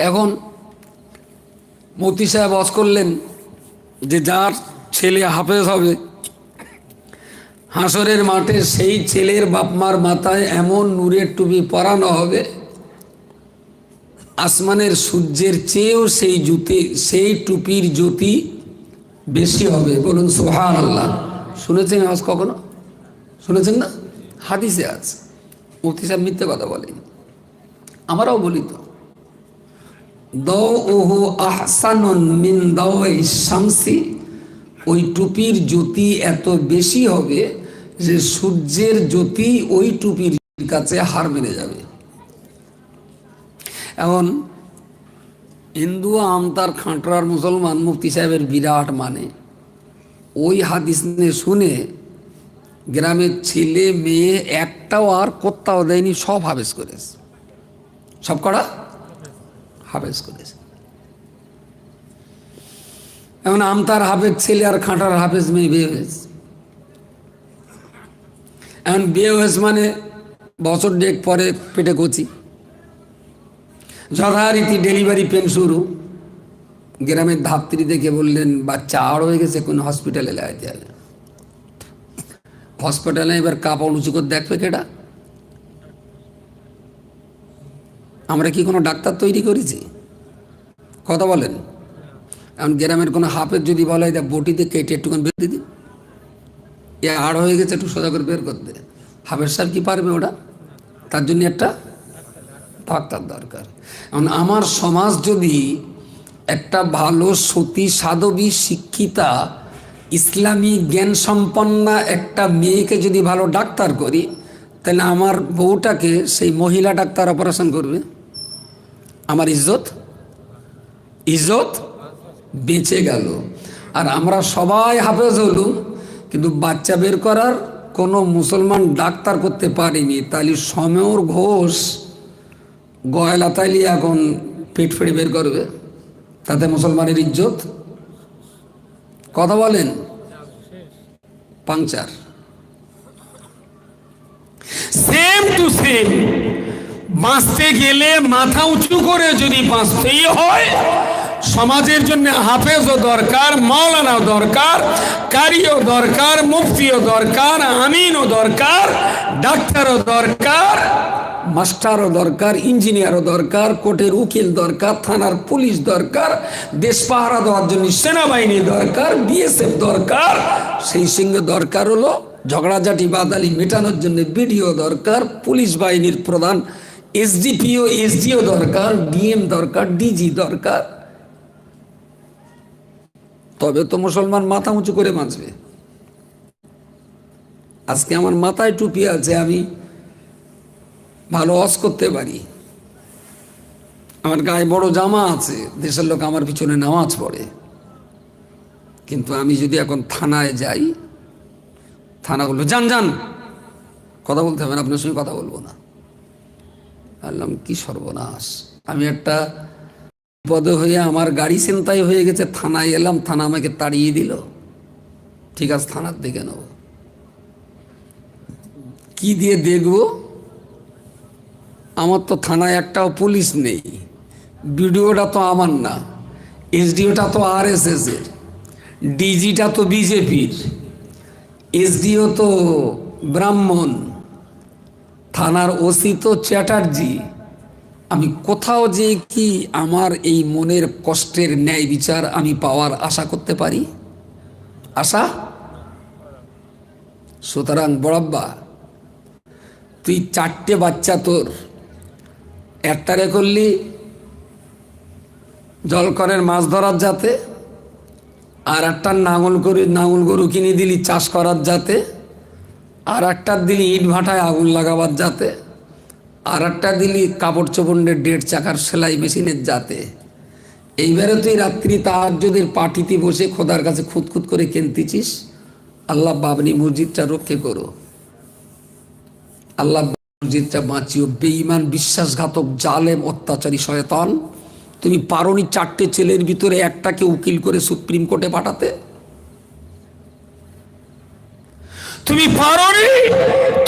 এখন মুফতি সাহেব ওয়াজ করলেন যে যার ছেলে হাফেজ হবে, হাসরের মাঠে সেই ছেলের বাপমার মাথায় এমন নূরের টুপি পরানো হবে, আসমানের সূর্যের চেয়েও সেই টুপির জ্যোতি বেশি হবে। বলুন সুবহানাল্লাহ। শুনেছেন আওয়াজ কখনো? শুনেছেন না? হাদিসে আছে। মুফতি সাহেব মিথ্যে কথা বলেন, আমরাও বলি তো। দাওউহু আহসানুন মিন দাওইশ শামসি, ওই টুপির জ্যোতি এত বেশি হবে যে সূর্যের জ্যোতি ওই টুপির কাছে হার মেনে যাবে। এখন হিন্দু আমতার খাঁটরার মুসলমান মুফতি সাহেবের বিরাট মানে, ওই হাদিস নিয়ে শুনে গ্রামের ছেলে মেয়ে একটাও আর কোত্তাও দেয়নি, সব হাফেজ করেছে, সব করা হাফেজ করেছে। এখন আমতার হাফেজ ছেলে আর খাঁটার হাফেজ মেয়ে বিয়ে হয়েছে। এখন বিয়ে হয়েছে মানে বছর ডেক পরে পেটে কচি, যথারীতি ডেলিভারি পেন শুরু। গ্রামের ধাত্রী দেখে বললেন বাচ্চা আড় হয়ে গেছে, কোন হসপিটালে লাগাইতে হবে। হসপিটালে এবার কাপা উঁচু করে দেখবে কেটা? আমরা কি কোনো ডাক্তার তৈরি করেছি? কথা বলেন। এখন গ্রামের কোনো হাফেজ যদি বলা হয় বটিতে কেটে একটুখানি বের দিয়ে দিন, এ আড় হয়ে গেছে, একটু সোজা করে বের করতে, হাফেজ সাহেব কি পারবে ওটা? তার জন্য একটা ডাক্তার দরকার। এখন আমার সমাজ যদি একটা ভালো সতী সাধবী শিক্ষিতা ইসলামী জ্ঞান সম্পন্না একটা মেয়েকে যদি ভালো ডাক্তার করি, তাহলে আমার বউটাকে সেই মহিলা ডাক্তার অপারেশন করবে, আমার ইজ্জত বেঁচে গেল। আর আমরা সবাই হাফেজ হলুম, কিন্তু বাচ্চা বের করার কোনো মুসলমান ডাক্তার করতে পারিনি। তাহলে সমর ঘোষ গয়লা তাইলে এখন পেট ফেড়ে বের করবে, তাতে মুসলমানের ইজ্জত। কথা বলেন, পাংচার। সেম টু সেম, বাঁচতে গেলে মাথা উঁচু করে যদি বাঁচতেই হয়, সমাজের জন্য হাফেজও দরকার, মাওলানাও দরকার, কারিও দরকার, মুফতিও দরকার, আমিনও দরকার, ডাক্তারও দরকার, মাস্টারও দরকার, ইঞ্জিনিয়ারও দরকার, কোর্টের উকিল দরকার, থানার পুলিশ দরকার, দেশ পাহারা দেওয়ার জন্য সেনাবাহিনী দরকার, বিএসএফ দরকার, সেই সঙ্গে দরকার হলো ঝগড়াঝাটি বাদালি মেটানোর জন্য বিডিও দরকার, পুলিশ বাহিনীর প্রধান এসডিপিও এসডিও দরকার, ডিএম দরকার, ডিজি দরকার। তবে তো মুসলমান মাথা উঁচু করে বাঁচবে। আজকে আমার মাথায় টুপি আছে, আমি ভালো ওয়াজ করতে পারি, আমার গায়ে বড় জামা আছে, দেশের লোক আমার পিছনে নামাজ পড়ে, কিন্তু আমি যদি এখন থানায় যাই, থানা বললো যান যান, কথা বলতে হবে না, আপনার সঙ্গে কথা বলবো না। বললাম কি সর্বনাশ, আমি একটা বিপদে হয়ে আমার গাড়ি ছিনতাই হয়ে গেছে, থানায় এলাম, থানা আমাকে তাড়িয়ে দিল। ঠিক আছে, থানার দিকে নেব, কি দিয়ে দেখবো? আমার তো থানায় একটাও পুলিশ নেই, বিডিওটা তো আমার না, এসডিওটা তো আরএসএস এর, ডিজিটা তো বিজেপির, এসডিও তো ব্রাহ্মণ, থানার ওসি তো চ্যাটার্জি। আমি কোথাও যে কি আমার এই মনের কষ্টের ন্যায় বিচার আমি পাওয়ার আশা করতে পারি? আশা? সুতরাং বড়াব্বা, তুই 4টে বাচ্চা, তোর একটারে করলি জলকরের মাছ ধরার যাতে, আর একটা নাঙল গরু কিনে দিলি চাষ করার যাতে, আর একটা দিলি ইট ভাটায় আগুন লাগাবার যাতে, আর একটা দিলি কাপড় চোপড়ের 1.5 চাকার সেলাই মেশিনের যাতে। এইবারে তুই রাত্রি তাহাজ্জুদের পার্টিতে বসে খোদার কাছে খুঁতখুত করে কেনতেছিস, আল্লাহ বাবনি মসজিদটা রক্ষে করো, আল্লাহ মসজিদটা বাঁচিও। বেঈমান, বিশ্বাসঘাতক, জালেম, অত্যাচারী শয়তান, তুমি পারোনি 4টে ছেলের ভিতরে একটাকে উকিল করে সুপ্রিম কোর্টে পাঠাতে? তুমি পারোনি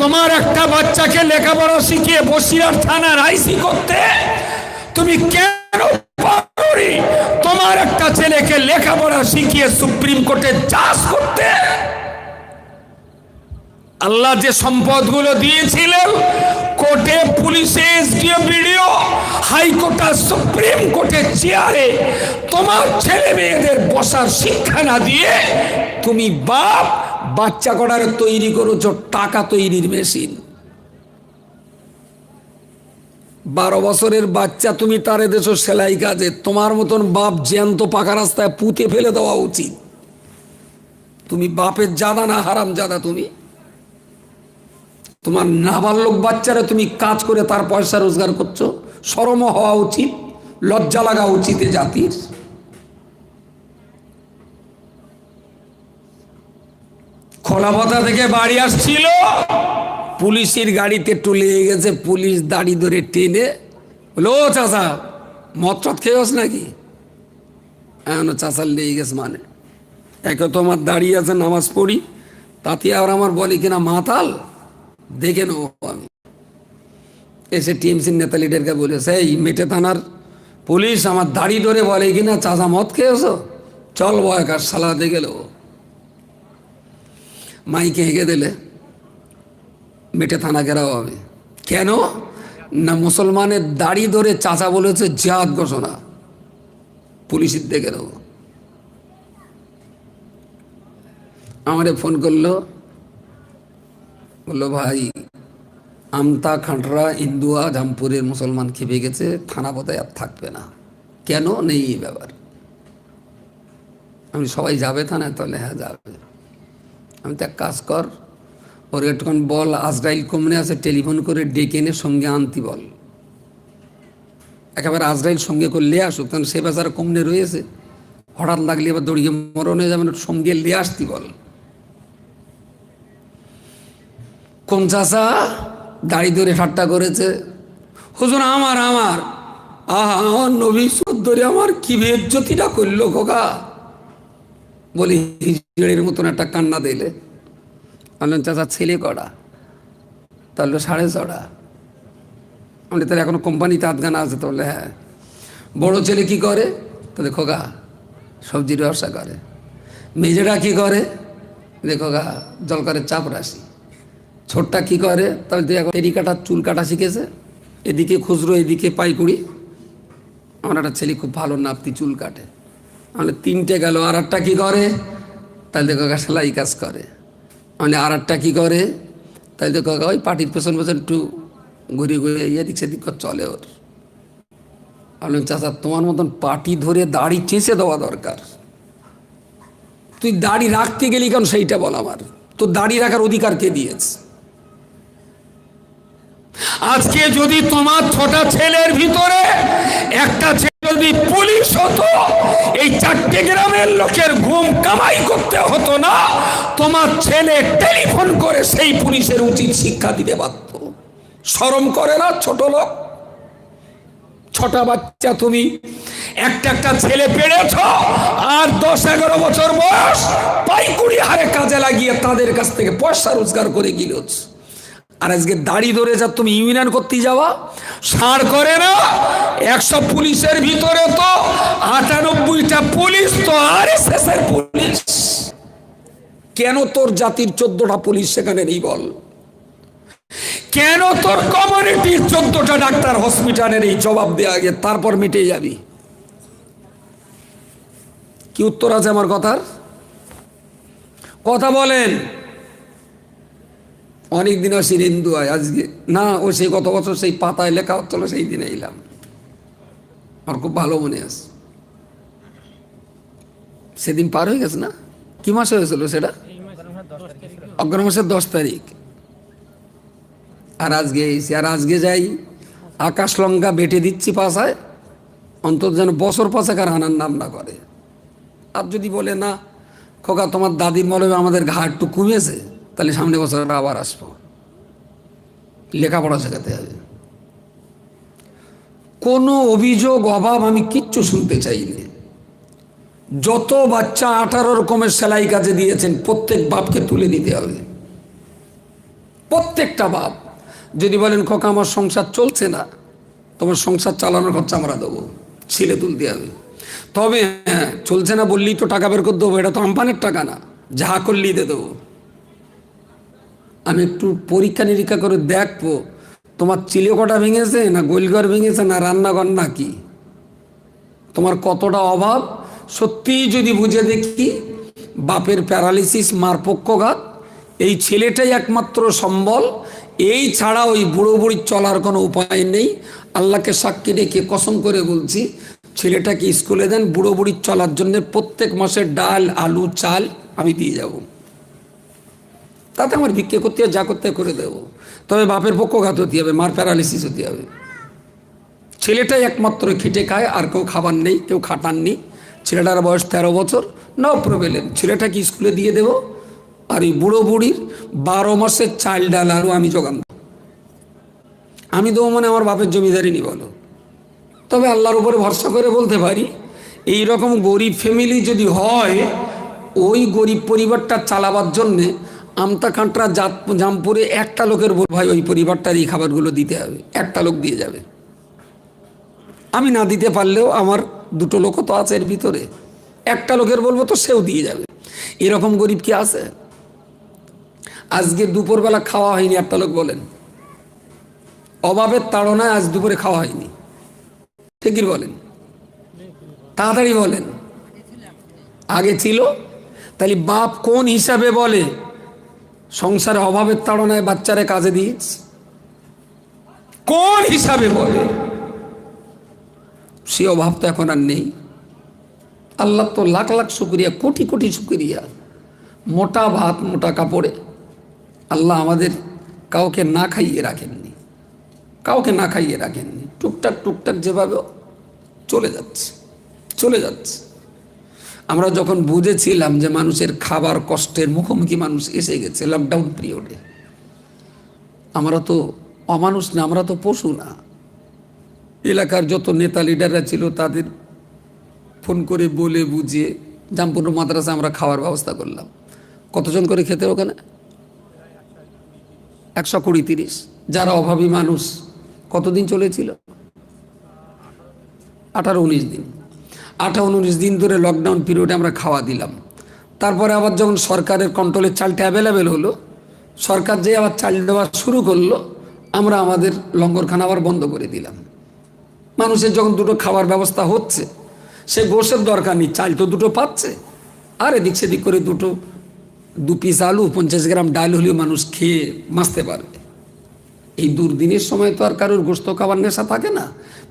তোমার একটা বাচ্চাকে লেখাপড়া শিখিয়ে বসিরহাট থানার আইসি করতে? তুমি কেন পারোনি তোমার একটা ছেলেকে লেখাপড়া শিখিয়ে সুপ্রিম কোর্টে জাজ করতে? আল্লাহ যে সম্পদগুলো দিয়েছিলেন, কোর্টে, পুলিশে, এসডিও, বিডিও, হাইকোর্ট আর সুপ্রিম কোর্টের চেয়ারে তোমার ছেলে মেয়েদের বসার শিক্ষা না দিয়ে তুমি বাপ বাচ্চা করার তৈরি করেছ টাকা তৈরির মেশিন। 12 বছরের বাচ্চা তুমি তারে দেশ সেলাই কাজে, তোমার মতন বাপ জ্যান্ত পাকা রাস্তায় পুঁতে ফেলে দেওয়া উচিত। তুমি বাপের জাদা না হারাম জাদা? তুমি তোমার নাবালক বাচ্চারা তুমি কাজ করে তার পয়সা রোজগার করছো, শরম হওয়া উচিত, লজ্জা লাগা উচিত এ জাতির। খোলাপথা থেকে বাড়ি আসছিল, পুলিশের গাড়িতে টুলে গেছে, পুলিশ দাড়ি ধরে টেনে বলো, চাচা মদ টদ খেয়েছ নাকি? এখনো চাচার লেগে গেছে, মানে একে তো আমার দাঁড়িয়ে আছে, নামাজ পড়ি, তাতে আর আমার বলি কিনা মাতাল দেখে নেবো। আমি এসে টিএমসির নেতা লিডারকে বলেছে, এই মেটে থানার পুলিশ আমার দাড়ি ধরে বলে কিনা চাচা মদ খেয়েছ, চল বয়কার সালা দিয়ে গেল। মাইকে হেঁকে দিলে মেটে থানা ঘেরাও হবে। কেন না, মুসলমানের দাড়ি ধরে চাচা বলেছে জিহাদ ঘোষণা, পুলিশের দেখে নেব। আমারে ফোন করলো, বললো ভাই আমতা, খাঁটরা, ইন্দুয়া, জামপুরের মুসলমান খেপে গেছে, থানা বোধহয় আর থাকবে না। কেন নেই এই ব্যাপার? আমি সবাই যাবে থানায়? তাহলে হ্যাঁ যাবে। আমি তো এক কাজ কর, ওর একটুখান বল আজরাইল কমনে আছে, টেলিফোন করে ডেকে এনে সঙ্গে আনতি বল, একেবারে আজরাইল সঙ্গে করলে আসুক, কারণ সে বেচারা কমনে রয়েছে, হঠাৎ লাগলে এবার দড়িয়ে মরণ হয়ে যাবে, সঙ্গে লে আসতি বল। কোন চাচা দাড়ি ধরে ঠাট্টা করেছে, হুজুর আমার আমার আহা আমার নবী সদ্দরে আমার কি বেজ্জতিটা করলো খোকা। বলি হিজড়ের মতন একটা কান্না দিলে। বললেন চাচা ছেলে কটা? তাহলে 6.5টা। আমি তাহলে এখনো কোম্পানিতে আধগানা আছে? তো বললে হ্যাঁ। বড় ছেলে কি করে? তাহলে খোকা সবজির ব্যবসা করে। মেজেরা কি করে? দেখো গা জলকারের চাপ রাশি। ছোটটা কি করে? তাহলে তুই এখন এডি কাটা চুল কাটা শিখেছে, এদিকে খুচরো এদিকে পাইকুড়ি। আমার একটা ছেলে খুব ভালো নাপতি চুল কাটে। মানে 3টে গেল। আর একটা কি করে? তাহলে দেখো গা সেলাই কাজ করে। মানে আর একটা কি করে? তাহলে দেখো গা ওই পাটির পেছন পেছন একটু ঘুরে ঘুরে এদিক সেদিক চলে ওর। বললেন চাচা তোমার মতন পাটি ধরে দাড়ি চেঁচে দেওয়া দরকার। তুই দাড়ি রাখতে গেলি কেন সেইটা বল আমার। তোর দাড়ি রাখার অধিকার কে দিয়েছে? আজকে যদি তোমার ছোট ছেলের ভিতরে একটা ছেলে যদি পুলিশ হতো, এই 4টে গ্রামের লোকের ঘুম কামাই করতে হতো না। তোমার ছেলে টেলিফোন করে সেই পুলিশের উচিত শিক্ষা দিতে পারত। শরম করে না ছোট লোক? ছোটা বাচ্চা তুমি একটা ছেলে পেড়েছ, আর 10-11 বছর বয়স পাইকুড়ি হারে কাজে লাগিয়ে তাদের কাছ থেকে পয়সা রোজগার করে গিলোছ। আর আজকে দাড়ি ধরে যা তুমি ইউনিয়ন করতে যাওয়া, সার করে না। 100 পুলিশের ভিতরে তো 98টা পুলিশ তো আরএসএস এর পুলিশ। কেন তোর জাতির 14টা পুলিশ সেখানে নেই বল? কেন তোর কমিউনিটির 14টা ডাক্তার হসপিটালের? এই জবাব দেওয়া আগে, তারপর মিটে যাবি। কি উত্তর আছে আমার কথার? কথা বলেন। অনেক দিন আসি হিন্দু হয় আজকে না, ও সেই কত বছর সেই পাতায় লেখা হচ্ছিল, সেই দিনে এলাম। আমার খুব ভালো মনে আছে। সেদিন পার হয়ে গেছে না? কি মাসে হয়েছিল সেটা? অগ্রহ মাসের 10 তারিখ। আর আজকে এসে আর আজকে যাই আকাশ লঙ্কা বেটে দিচ্ছি পাশায়, অন্তত যেন বছর পাশাক আর আনার নাম না করে। আর যদি বলে না খোকা তোমার দাদির মলবে আমাদের ঘা একটু কমেছে, তাহলে সামনে বছর আবার আসবো। লেখাপড়া শেখাতে হবে। কোনো অভিযোগ অভাব আমি কিচ্ছু শুনতে চাইনি। যত বাচ্চা 18 রকমের সেলাই কাজে দিয়েছেন প্রত্যেক বাপকে তুলে দিতে হবে। প্রত্যেকটা বাপ যদি বলেন খোকা আমার সংসার চলছে না, তোমার সংসার চালানোর খরচা আমরা দেবো, ছেলে তুলতে হবে। তবে হ্যাঁ, চলছে না বললেই তো টাকা বের করে দেবো, এটা তো আমপানের টাকা না, যা করলেই দিয়ে দেবো। আমি একটু পরীক্ষা নিরীক্ষা করে দেখবো তোমার চিলে কটা ভেঙেছে না গোলঘর ভেঙেছে না রান্নাঘর না কি, তোমার কতটা অভাব। সত্যিই যদি বুঝে দেখি বাপের প্যারালিসিস, মার পক্ষঘাত, এই ছেলেটাই একমাত্র সম্বল। এই ছাড়া ওই বুড়ো বুড়ির চলার কোনো উপায় নেই। আল্লাহকে সাক্ষী রেখে কসম করে বলছি, ছেলেটাকে স্কুলে দেন, বুড়ো বুড়ির চলার জন্য প্রত্যেক মাসে ডাল আলু চাল আমি দিয়ে যাব। তাতে আমার ভিক্ষে করতে হবে, যা করতে করে দেবো। তবে বাপের পক্ষঘাত হতে হবে, মার প্যারালিসিস হতে হবে। ছেলেটাই একমাত্র খেটে খায়, আর কেউ খাবার নেই, কেউ খাটাননি। ছেলেটার বয়স 13 বছর, নো প্রবলেম, ছেলেটাকে স্কুলে দিয়ে দেবো। আর এই বুড়ো বুড়ির 12 মাসের চাল ডাল আলু আমি জোগান দেবো। আমি দেবো মানে আমার বাপের জমিদারি নি বলো। তবে আল্লাহর উপরে ভরসা করে বলতে পারি, এই রকম গরিব ফ্যামিলি যদি হয়, ওই গরিব পরিবারটা চালাবার জন্যে আমতা কাঁটরা জামপুরে একটা লোকের বল ভাই ওই পরিবারটার এই খাবারগুলো দিতে হবে, একটা লোক দিয়ে যাবে। আমি না দিতে পারলেও আমার 2টো লোকও তো আছে এর ভিতরে, একটা লোকের বলবো তো সেও দিয়ে যাবে। এরকম গরিব কি আছে? আজকে দুপুরবেলা খাওয়া হয়নি, একটা লোক বলেন। অভাবের তাড়নায় আজ দুপুরে খাওয়া হয়নি, ঠিকই বলেন, তাড়াতাড়ি বলেন। আগে ছিল। তাহলে বাপ কোন হিসাবে বলে সংসারে অভাবের তাড়নায় বাচ্চারে কাজে দিয়েছ? কোন হিসাবে বলে? সে অভাব তো এখন আর নেই। আল্লাহ তো লাখ লাখ শুকরিয়া, কোটি কোটি শুকরিয়া। মোটা ভাত মোটা কাপড়ে আল্লাহ আমাদের কাউকে না খাইয়ে রাখেননি, কাউকে না খাইয়ে রাখেননি। টুকটাক টুকটাক যেভাবে চলে যাচ্ছে চলে যাচ্ছে। আমরা যখন বুঝেছিলাম যে মানুষের খাবার কষ্টের মুখোমুখি মানুষ এসে গেছে লকডাউন পিরিয়ডে, আমরা তো অমানুষ না, আমরা তো পশু না। এলাকার যত নেতা লিডাররা ছিল তাদের ফোন করে বলে বুঝিয়ে জামপুর মাদ্রাসা আমরা খাওয়ার ব্যবস্থা করলাম। কতজন করে খেতে ওখানে? 120-30। যারা অভাবী মানুষ। কতদিন চলেছিল? 18-19 দিন। 18-19 দিন ধরে লকডাউন পিরিয়ডে আমরা খাওয়া দিলাম। তারপরে আবার যখন সরকারের কন্ট্রোলে চালটা অ্যাভেলেবেল হলো, সরকার যে আবার চাল দেওয়া শুরু করলো, আমরা আমাদের লঙ্গরখানা আবার বন্ধ করে দিলাম। মানুষের যখন দুটো খাবার ব্যবস্থা হচ্ছে, সে গোশের দরকার নেই, চাল তো দুটো পাচ্ছে, আর এদিক সেদিক করে 2 পিস আলু 50 গ্রাম ডাল হলেও মানুষ খেয়ে বাঁচতে পারবে। এই দুর্দিনের সময় তো আর কারোর গোস্ত খাবার নেশা থাকে না,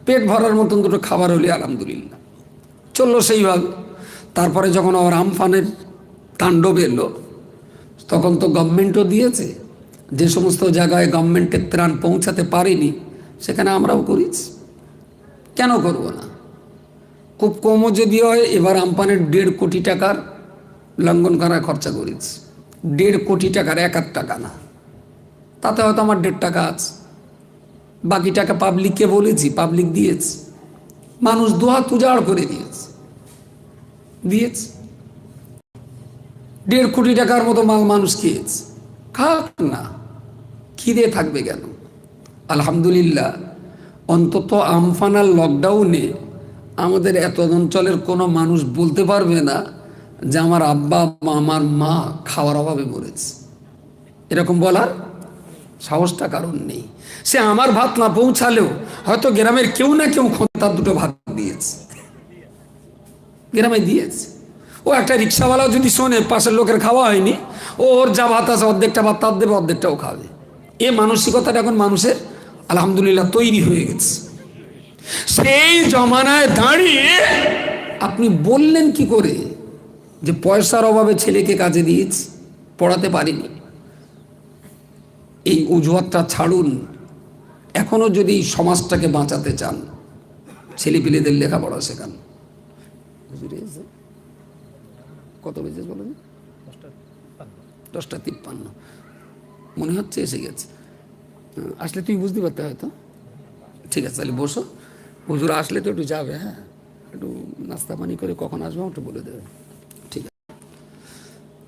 পেট ভরার মতন দুটো খাবার হলে আলহামদুলিল্লাহ চললো সেইভাবে। তারপরে যখন আবার আমফানের তাণ্ডব এলো, তখন তো গভর্নমেন্টও দিয়েছে, যে সমস্ত জায়গায় গভর্নমেন্টের ত্রাণ পৌঁছাতে পারেনি সেখানে আমরাও করেছি, কেন করব না? খুব কমও যদি হয়, এবার আমফানের 1.5 কোটি টাকার লঙ্ঘন করা খরচা করেছি। 1.5 কোটি টাকার, 1 টাকা না, তাতে হয়তো আমার 1.5 টাকা আছে, বাকি টাকা পাবলিককে বলেছি, পাবলিক দিয়েছে, মানুষ দুহাত উজাড় করে দিয়েছে। 1.5 কোটি টাকার মতো মাল মানুষ খেয়েছে, খাক না, খিদে থাকবে কেন? আলহামদুলিল্লাহ, অন্তত আমফানার লকডাউনে আমাদের এত অঞ্চলের কোনো মানুষ বলতে পারবে না যে আমার আব্বা আমার মা খাওয়ার অভাবে মরেছে, এরকম বলার সাহসটা কারণ নেই। সে আমার ভাত না পৌঁছালেও হয়তো গ্রামের কেউ না কেউ তার 2টো ভাত দিয়েছে, গ্রামে দিয়েছে। ও একটা রিক্সাওয়ালাও যদি শোনে পাশের লোকের খাওয়া হয়নি, ওর যা ভাত আছে অর্ধেকটা ভাত তার দেবে, অর্ধেকটাও খাবে। এ মানসিকতাটা এখন মানুষের আলহামদুলিল্লাহ তৈরি হয়ে গেছে। সেই জমানায় দাঁড়িয়ে আপনি বললেন কি করে যে পয়সার অভাবে ছেলেকে কাজে দিয়েছি, পড়াতে পারিনি? এই অজুহাতটা ছাড়ুন। এখনো যদি সমাজটাকে বাঁচাতে চান, ছেলেপিলেদের লেখাপড়া শেখান। কত বেজে বলেন? 10:53 মনে হচ্ছে এসে গেছে। আসলে তুই বুঝতে পারতে হয়তো। ঠিক আছে, তাহলে বসো। হুজুর আসলে তো একটু যাবে, হ্যাঁ, একটু নাস্তা পানি করে কখন আসবো একটু বলে দেবে। ঠিক আছে,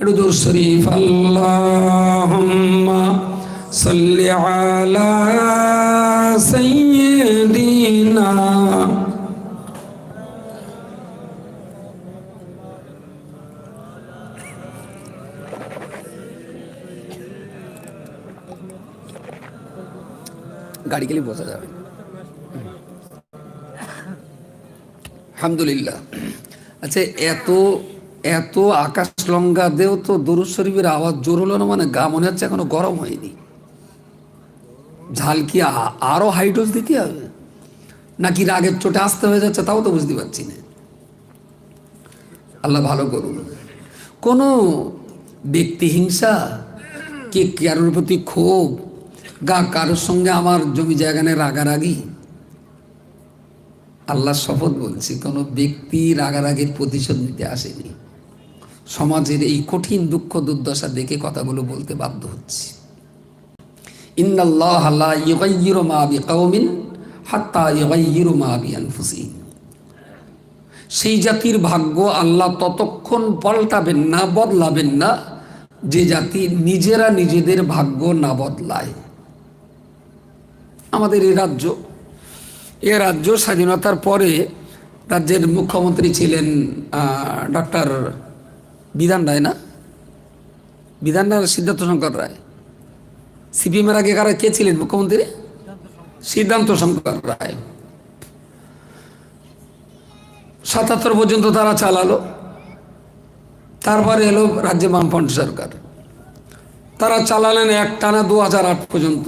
একটু দরুদ শরীফ। আল্লাহুম্মা সাল্লি আলা সাইয়্যিদিনা গাড়ি গেলে বোঝা যাবে। আলহামদুলিল্লাহ। আচ্ছা, এত আকাশ লঙ্ঘা দেও তো দরুদ শরীফের আওয়াজ জোর হলো না, মানে গা মনে হচ্ছে এখনো গরম হয়নি। ঝাল কি আরো হাই ডোজ দিতে হবে নাকি রাগের চোটে আসতে হয়ে যাচ্ছে, তাও তো বুঝতে পারছি না। আল্লাহ ভালো করুন। কোনো ব্যক্তি হিংসা, কে কারোর প্রতি ক্ষোভ, কারোর সঙ্গে আমার জমি জায়গা নিয়ে রাগারাগি, আল্লাহ শপথ বলছি, কোনো ব্যক্তি রাগারাগির প্রতিশোধ নিতে আসেনি। সমাজের এই কঠিন দুঃখ দুর্দশা দেখে কথাগুলো বলতে বাধ্য হচ্ছি। ইন্নাল্লাহা লা ইউগাইয়িরু মা বিকাওমিন হাত্তা ইউগাইয়িরু মা বিআনফুসিহিম। সেই জাতির ভাগ্য আল্লাহ ততক্ষণ পাল্টাবেন না, বদলাবেন না, যে জাতি নিজেরা নিজেদের ভাগ্য না বদলায়। আমাদের এই রাজ্য স্বাধীনতার পরে রাজ্যের মুখ্যমন্ত্রী ছিলেন ডক্টর বিধান রায়, না বিধান রায়, সিদ্ধার্থ শঙ্কর রায়। সিপিএমের আগে কারা কে ছিলেন মুখ্যমন্ত্রী? সিদ্ধান্ত শঙ্কর রায়। 77 পর্যন্ত তারা চালালো। তারপরে এলো রাজ্যে বামফ্রন্ট সরকার, তারা চালালেন একটানা 2008 পর্যন্ত।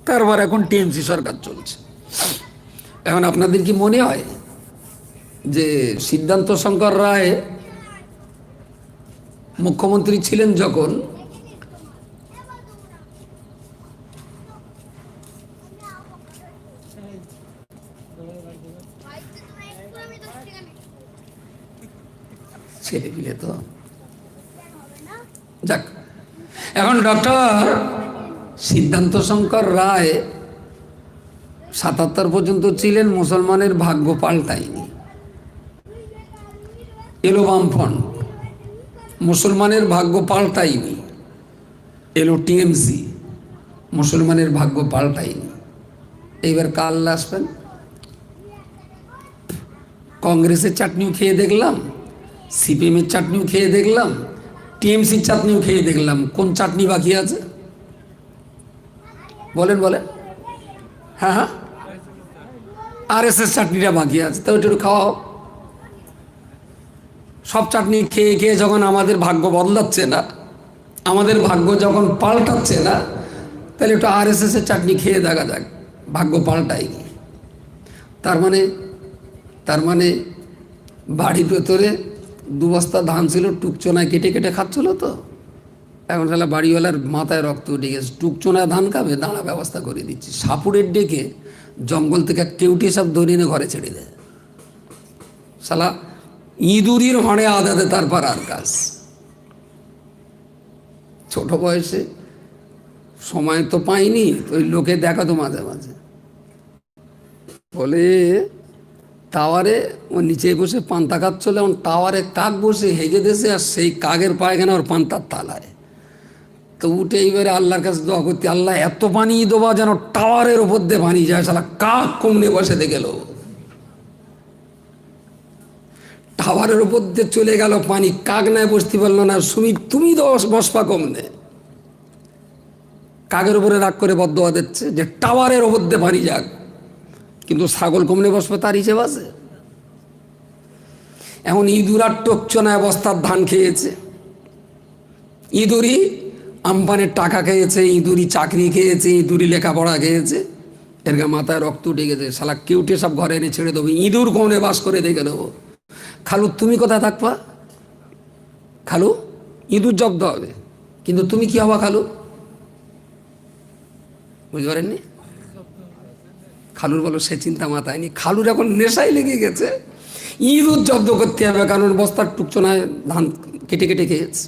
তারপর এখন টিএমসি সরকার চলছে। এখন আপনাদের কি মনে হয় যে সিদ্ধান্ত শঙ্কর রায় মুখ্যমন্ত্রী ছিলেন যখন, ছেলে পিলে তো যাক, এখন ডক্টর সিদ্ধান্ত শঙ্কর রায় 77 পর্যন্ত ছিলেন, মুসলমানের ভাগ্য পাল্টায়নি। এলো বামফ্রন্ট, মুসলমানের ভাগ্য পাল্টায়নি। এলো টিএমসি, মুসলমানের ভাগ্য পাল্টায়নি। এইবার কাল আসবেন, কংগ্রেসের চাটনিও খেয়ে দেখলাম, সিপিএমের চাটনিও খেয়ে দেখলাম, টিএমসির চাটনিও খেয়ে দেখলাম, কোন চাটনি বাকি আছে বলেন বলেন? হ্যাঁ হ্যাঁ, আরএসএস চাটনিটা বাকি আছে, তো ওটা একটু খাওয়া হোক। সব চাটনি খেয়ে খেয়ে যখন আমাদের ভাগ্য বদলাচ্ছে না, আমাদের ভাগ্য যখন পাল্টাচ্ছে না, তাহলে একটু আরএসএসের চাটনি খেয়ে দেখা যাক ভাগ্য পাল্টায়নি। তার মানে বাড়ির ভেতরে 2 বস্তা ধান ছিল, টুকচোনায় কেটে কেটে খাচ্ছিল। তো এখন তাহলে বাড়িওয়ালার মাথায় রক্ত উঠে গেছে, টুকচোনায় ধান খাবে, দাঁড়া ব্যবস্থা করে দিচ্ছি। সাপুরের ডেকে জঙ্গল থেকে কেউটি সব ধরে এনে ঘরে ছেড়ে দেয়। শালা ইঁদুরির হড়ে আদাতে তারপর আর কাজ। ছোট বয়সে সময় তো পাইনি, তো ওই লোকে দেখাতো মাঝে মাঝে, বলে টাওয়ারে ও নিচে বসে পান্তা খাচ্ছিল, এবং টাওয়ারে কাক বসে হেগে দেশে, আর সেই কাকের পায়খানা ওর পান্তার তালায়। তো উঠে এইবারে আল্লাহর কাছে দোয়া করতে, আল্লাহ এত পানি দেবা যেন টাওয়ারের ওপর দিয়ে পানি যায়। শালা কাক কমনে বসে গেল, টাওয়ারের ওপর দিয়ে চলে গেল পানি, কাক নাই বসতে পারলো না। তুমি তো বসপা কমনে, কাকের উপরে রাগ করে বদদোয়া দিচ্ছে যে টাওয়ারের ওপর দিয়ে পানি যাক, কিন্তু ছাগল কমনে বসবে তার হিসেব আছে। এখন ইঁদুর আর টকচনায় বস্তার ধান খেয়েছে, ইঁদুরি আমপানের টাকা খেয়েছে, ইঁদুরি চাকরি খেয়েছে, ইঁদুরি লেখাপড়া খেয়েছে, এর মাথায় রক্ত উঠে গেছে। শালা কেউটে সব ঘরে এনে ছেড়ে দেবো, ইঁদুর কোণে বাস করে দেখে দেবো। খালু তুমি কোথায় থাকবা? খালু ইঁদুর জব্দ হবে, কিন্তু তুমি কি হবা খালু? বুঝতে পারেননি? খালুর বলো সে চিন্তা মাথায় নি, খালুর এখন নেশাই লেগে গেছে, ইঁদুর জব্দ করতে হবে, কারণ বস্তার টুকচোনায় ধান কেটে কেটে খেয়েছে।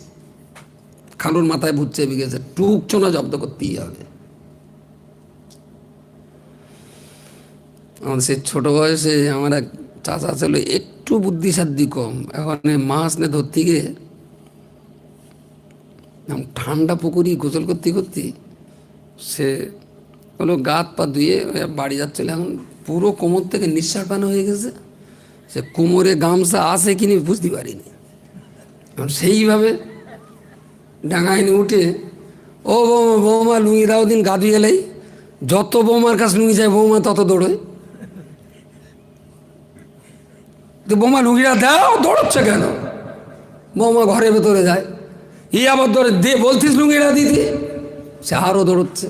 খালুর মাথায় ভূত চেপে গেছে, টুকচোনা জব্দ করতেই হবে। আমাদের সে ছোট বয়সে আমার এক চাচা ছিল, একটু বুদ্ধিসাধ্য কম, এখন মাছ নে ধরতে গিয়ে ঠান্ডা পুকুরি গোসল করতে করতে সে হলো গাত পা ধুয়ে বাড়ি যাচ্ছিল, এখন পুরো কোমর থেকে নিঃশ্বাস পানো হয়ে গেছে। সে কোমরে গামছা আছে কিনি বুঝতে পারিনি, এখন সেইভাবে ডাঙাইনি উঠে, ও বৌমা বৌমা লুঙ্গি দাও দিন, গা ধুয়ে এলেই। যত বৌমার কাছে লুঙ্গি যায় বৌমা তত দৌড়োয়। তো বৌমা লুঙ্গিটা দাও, দৌড়চ্ছে কেন? বৌমা ঘরের ভেতরে যায়, ই আবার ধরে দে, বলছিস লুঙ্গিটা দিদি, সে আরও দৌড়চ্ছে।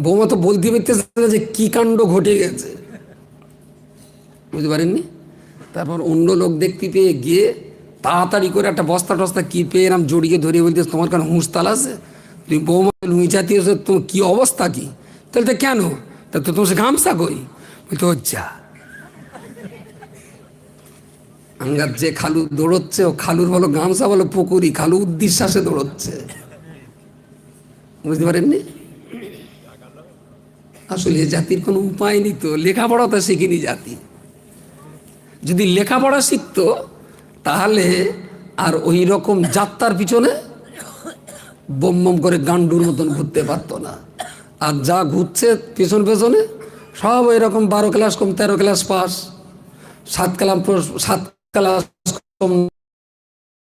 বৌমা তো বলতে পারতেছে যে কি কাণ্ড ঘটে গেছে, বুঝতে পারেননি। তারপর অন্য লোক দেখতে পেয়ে গিয়ে তাড়াতাড়ি করে একটা বস্তা টস্তা কি পেয়ে এরম জড়িয়ে ধরিয়ে বলতেছে, তোমার কারণ হুঁশতাল আছে, তুমি বৌমা লুঙ্গি চাতিয়েছ, তোমার কী অবস্থা কি? তাহলে তো কেন? তা তো তোমার সে গামছা কই? বলতে যা আঙ্গার যে খালু দৌড়চ্ছে, ও খালুর বলো গামছা বলো পুকুরি, খালু উদ্দিশ্বাসে দৌড়চ্ছে, বুঝতে পারেননি। আসলে জাতির কোনো উপায় নেই, তো লেখাপড়া তো শিখিনি জাতি। যদি লেখাপড়া শিখতো তাহলে আর ওই রকম যাত্রার পিছনে বম বম করে গান্ডুর মতন ঘুরতে পারতো না। আর যা ঘুরছে পেছন পেছনে সব এরকম 12 ক্লাস কম 13 ক্লাস পাস, 7 ক্লাস কম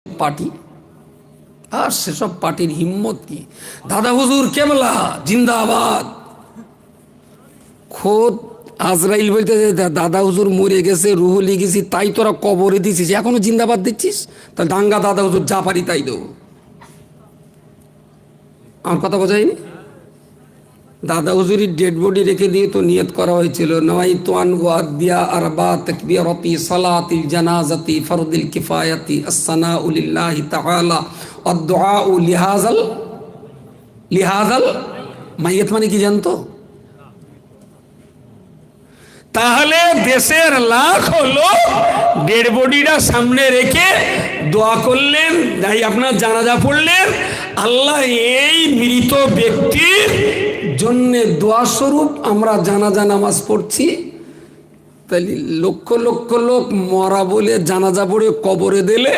পার্টি। আর সেসব পার্টির হিম্মত কি! দাদা হুজুর কেবলা জিন্দাবাদ। খোদ আজরাইল বলতে দাদা হুজুর মরে গেছে, রুহ লিখেছি, তাই তোরা কবরে দিছিস, এখনো জিন্দাবাদ দিচ্ছিস? তাহলে দাঙ্গা দাদা হুজুর যা পারি তাই দেবো। আমার কথা বোঝায়নি? দাদা হুজুরির ডেড বডি রেখে দিয়ে তো নিয়ত করা হয়েছিল, নওয়াইতু আন উআদ্দিয়া আরবা তাকবীরাতি সালাতিল জানাজাতি ফরদিল কিফায়াতি আসসানাউ লিল্লাহি তাআলা আদ-দুআউ লিহাযাল মাইয়াত। মানে কি জানতো? তাহলে দেশের লাখ হলো ডেড বডিটা সামনে রেখে দোয়া করলেন, তাই আপনার জানাজা পড়লেন, আল্লাহ এই মৃত ব্যক্তির জন্যে দোয়া স্বরূপ আমরা জানাজা নামাজ পড়ছি, তাহলে লক্ষ লক্ষ লোক মরা বলে জানাজা পড়ে কবরে দিলে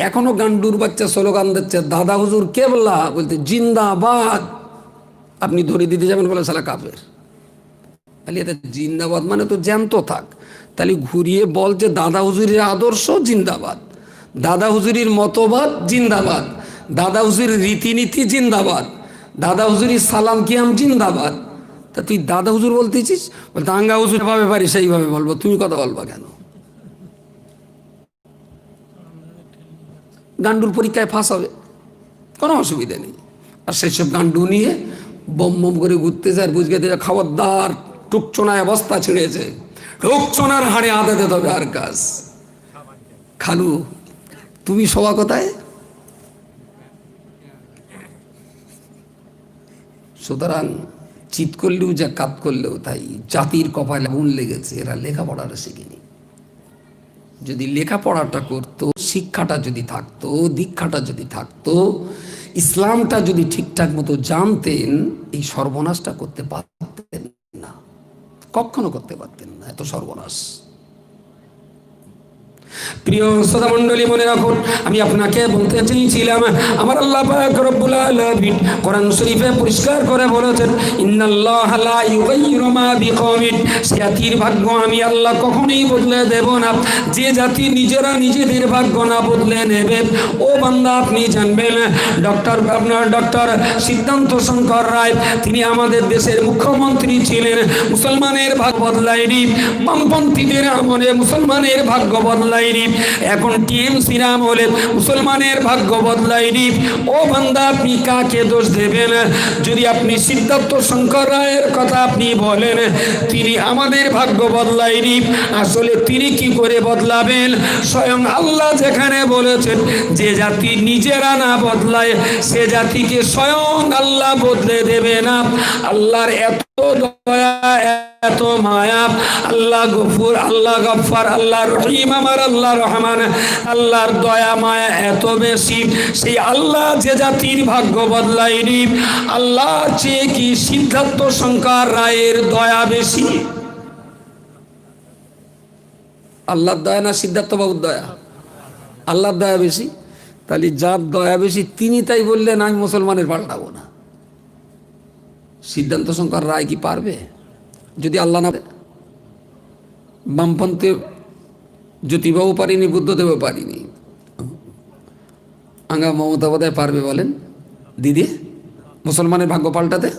এখনো গান্ডুর বাচ্চা স্লোগান দিচ্ছে দাদা হুজুর কেবলা, বলতে জিন্দাবাদ। আপনি ধরে দিতে যাবেন বলে সালা কাফের। তাহলে এতে জিন্দাবাদ মানে তো জ্যান্ত থাক। তাহলে ঘুরিয়ে বল যে দাদা হুজুরের আদর্শ জিন্দাবাদ, দাদা হুজুরির মতবাদ জিন্দাবাদ, দাদা হুজুরের রীতিনীতি জিন্দাবাদ, দাদা হুজুরির সালাম কিয়াম জিন্দাবাদ। তা তুই দাদা হুজুর বলতেছিস, বলতে আঙ্গা হুজুর ভাবে পারি সেইভাবে বলবো, তুমি কথা বলবা কেন? গান্ডুর পরীক্ষায় ফাঁস হবে, কোনো অসুবিধা নেই। আর সেসব গান্ডু নিয়ে বম বম করে ঘুরতে যায়, বুঝতে দিয়ে খবরদার টুকচোনায় অবস্থা ছেড়েছে, টুকচোনার হাড়ে আদাতে তবে আর কাজ। খালু তুমি সবা কোথায়? সুতরাং চিৎ করলেও যা কাত করলেও তাই, জাতির কপালে আগুন লেগেছে, এরা লেখাপড়াটা শিখেনি। যদি লেখাপড়াটা করতো, শিক্ষাটা যদি থাকতো, দীক্ষাটা যদি থাকতো, ইসলামটা যদি ঠিকঠাক মতো জানতেন, এই সর্বনাশটা করতে পারতেন না, কখনো করতে পারতেন না এত সর্বনাশ। প্রিয় শ্রোতা মণ্ডলী, মনে রাখুন, আমি আপনাকে বলতে চেয়েছিলাম, আমার আল্লাহ পাক রব্বুল আলামিন কোরআন শরীফে পরিষ্কার করে বলেছেন, ইন্নাল্লাহা লা ইউগাইয়িরু মা বিকওমিন, জাতির ভাগ্য আমি আল্লাহ কখনোই বদলে দেব না যে জাতি নিজেরা নিজেদের ভাগ্য না বদলে নেবে। ও বান্দা, আপনি জানবেন ডক্টর সিদ্ধান্ত শঙ্কর রায়, তিনি আমাদের দেশের মুখ্যমন্ত্রী ছিলেন, মুসলমানের ভাগ্য বদলায়নি। বামপন্থীদের আমলে মুসলমানের ভাগ্য বদলায়, এখন টিএমসি নাম হলে মুসলমানের ভাগ্য বদলায়নি। ও বান্দা, আপনি কাকে দোষ দেবেন? যদি আপনি সিদ্ধার্থ শঙ্কর রায়ের কথা আপনি বলেন তিনি আমাদের ভাগ্য বদলায়নি, আসলে তিনি কি করে বদলাবেন? স্বয়ং আল্লাহ যেখানে বলেছেন যে জাতি নিজেরা না বদলায় সে জাতিকে স্বয়ং আল্লাহ বদলে দেবে না। আল্লাহর এত দয়া, এত মায়া, আল্লাহ গফুর, আল্লাহ গফফার, আল্লাহ রহিম, আমার আল্লাহ রহমান, আল্লাহর দয়া মায়া এত বেশি, সেই আল্লাহ যে জাতির ভাগ্য বদলায়নি, আল্লাহ চেয়ে কি সিদ্ধার্থ শঙ্কর রায়ের দয়া বেশি? আল্লাহর দয়া না সিদ্ধার্থ বাবুর দয়া? আল্লাহর দয়া বেশি। তাহলে যার দয়া বেশি তিনি তাই বললেন আমি মুসলমানের পাল্টাবো না। সিদ্ধান্ত শঙ্কর রায় কি পারবে? যদি আল্লাহ না, বামপন্থী জ্যোতিবাবু পারিনি, বুদ্ধদেবও পারিনি, আঙ্গা মমতা বোধহয় পারবে বলেন দিদি মুসলমানের ভাগ্য পাল্টাতে?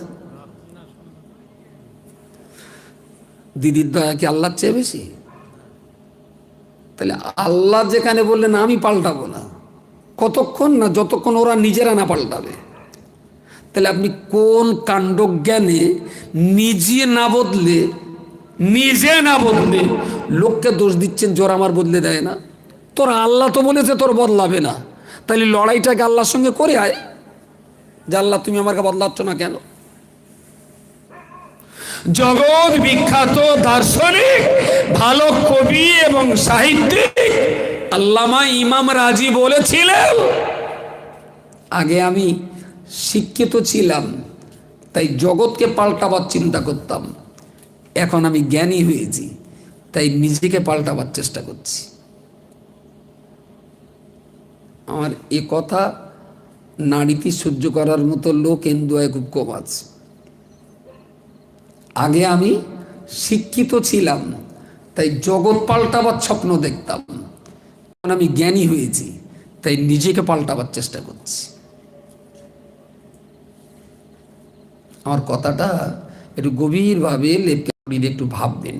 দিদির দয়া কি আল্লাহর চেয়ে বেশি? তাহলে আল্লাহ যেখানে বললেন আমি পাল্টাবো না, কতক্ষণ না যতক্ষণ ওরা নিজেরা না পাল্টাবে। তাহলে আপনি কোন কাণ্ডজ্ঞানে নিজে না বদলে লোককে দোষ দিচ্ছেন জোর আমার বদলে দেয় না? তোর আল্লাহ তো বলেছে তোর বদলাবে না, তাহলে লড়াইটাকে আল্লাহর সঙ্গে করে আয় যে আল্লাহ তুমি আমাকে বদলাচ্ছ না কেন? জগৎ বিখ্যাত দার্শনিক, ভালো কবি এবং সাহিত্যিক আল্লামা ইমাম রাজি বলেছিলেন, আগে আমি শিক্ষিত ছিলাম তাই জগৎকে পাল্টাবার চিন্তা করতাম, এখন আমি জ্ঞানী হয়েছি তাই নিজেকে পাল্টাবার চেষ্টা করছি। আমার এ কথা নারীতে সহ্য করার মতো লোক ইন্দুয়ায় খুব কম আছে। আগে আমি শিক্ষিত ছিলাম তাই জগৎ পাল্টাবার স্বপ্ন দেখতাম, এখন আমি জ্ঞানী হয়েছি তাই নিজেকে পাল্টাবার চেষ্টা করছি। আমার কথাটা একটু গভীরভাবে একটু ভাববেন।